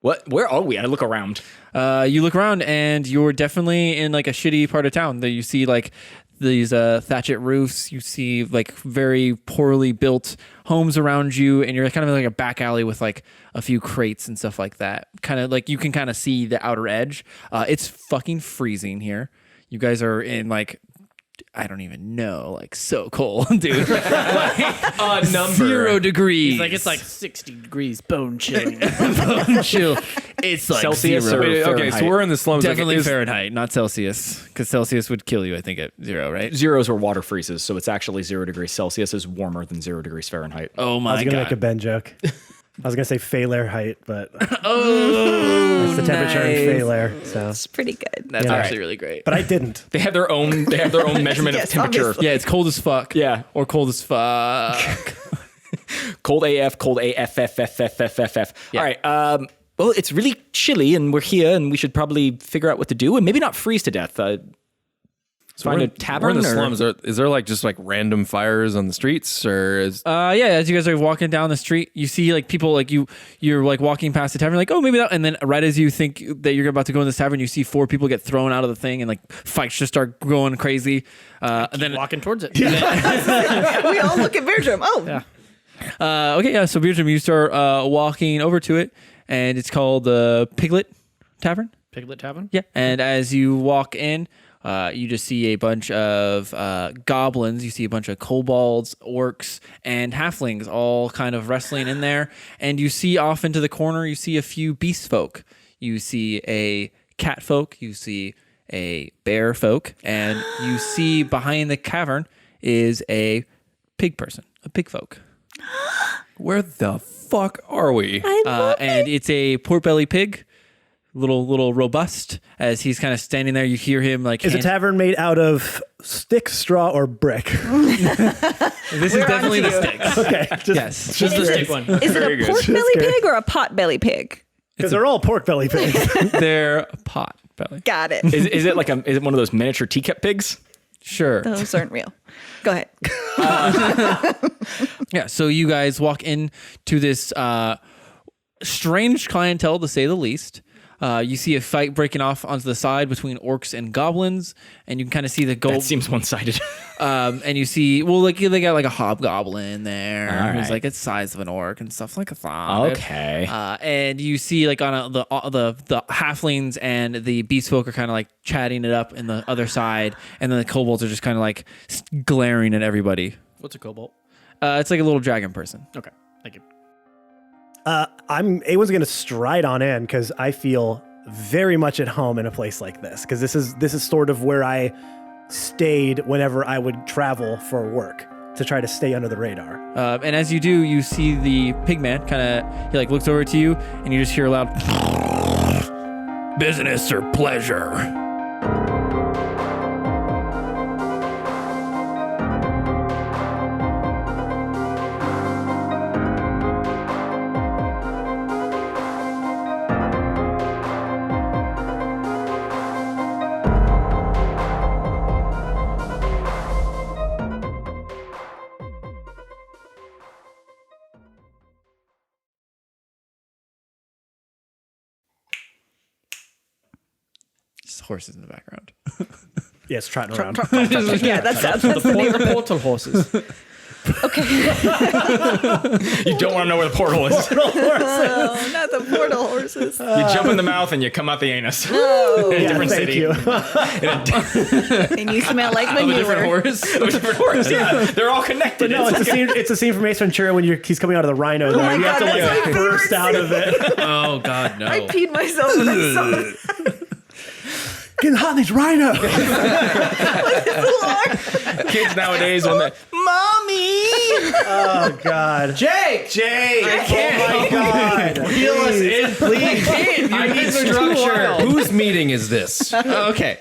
What? Where are we? I look around. You look around and you're definitely in like a shitty part of town. That you see like these thatchet roofs. You see like very poorly built homes around you, and you're kind of in like a back alley with like a few crates and stuff like that. Kind of like you can kind of see the outer edge. It's fucking freezing here. You guys are in like, I don't even know, like so cold, dude. Like, 0 degrees. It's like 60 degrees, bone chilling. bone chill. It's like Celsius 0. or Okay, so Fahrenheit? we're in the slums. Definitely Is- Fahrenheit, not Celsius, because Celsius would kill you, I think, at 0, right? Zeros where water freezes, so it's actually 0 degrees Celsius is warmer than 0 degrees Fahrenheit. Oh I my was gonna god. make a Ben joke. I was gonna say Fahler height, but Oh, it's the temperature in Fahler. So, It's pretty good. that's Yeah. actually really great. but I didn't. They have their own. They have their own measurement Yes, of temperature. obviously. Yeah, it's cold as fuck. Yeah. Or cold as fuck. Cold AF, cold AF, All right. Well, it's really chilly, and we're here, and we should probably figure out what to do, and maybe not freeze to death. Find a tavern. We're in the or- slums. Is there like just like random fires on the streets, or is Yeah, as you guys are walking down the street, you see like people like you're like walking past the tavern, like, oh, maybe that, and then right as you think that you're about to go in this tavern, you see 4 people get thrown out of the thing, and like fights just start going crazy. And then Walking towards it. We all look at Bertram. Oh, Yeah. okay, yeah. So Beardrum, you start walking over to it, and it's called the Piglet Tavern. Piglet Tavern. Yeah. And as you walk in, you just see a bunch of goblins. You see a bunch of kobolds, orcs, and halflings all kind of wrestling in there. And you see off into the corner, you see a few beast folk. You see a cat folk. You see a bear folk. And you see behind the cavern is a pig person, a pig folk. where the fuck are we? And it's a pork-belly pig. Little robust. As he's kind of standing there, you hear him like. Is a tavern made out of stick, straw, or brick? This is definitely the sticks. Okay, Yes. Just the stick one. is it a pork belly pig or a pot belly pig? because they're all pork belly pigs. They're pot belly. Got it. Is it like is it one of those miniature teacup pigs? Sure. Those aren't real. Go ahead. Yeah. So you guys walk in to this strange clientele, to say the least. You see a fight breaking off onto the side between orcs and goblins, and you can kind of see the gold. That seems one-sided. And you see, well, like they got like a hobgoblin there, All who's right. like the size of an orc and stuff like that. Okay. And you see like on the halflings and the beast folk are kind of like chatting it up in the other side, and then the kobolds are just kind of like glaring at everybody. What's a cobalt? It's like a little dragon person. Okay, thank you. A1's going to stride on in because I feel very much at home in a place like this, because this is sort of where I stayed whenever I would travel for work to try to stay under the radar. And as you do, you see the pigman he like looks over to you, and you just hear a loud business or pleasure. Horses in the background. Yes, trotting around. Yeah, that's the name of it. Portal horses. Okay. You don't want to know where the portal is. Oh, not the portal horses. You jump in the mouth and you come out the anus. No. In a different thank city. you. And you smell like manure. Different horse. Of a different horse. Yeah, they're all connected. No, it's a scene from Ace Ventura when he's coming out of the rhino. Oh my you have God, to that's like my burst favorite out of it. Oh God, no. I peed myself when I saw that. Getting hot in these rhinos. Kids nowadays when they Oh God, Jake! I can't. Oh my God, reel us in, please. I need structure. Whose meeting is this? Okay.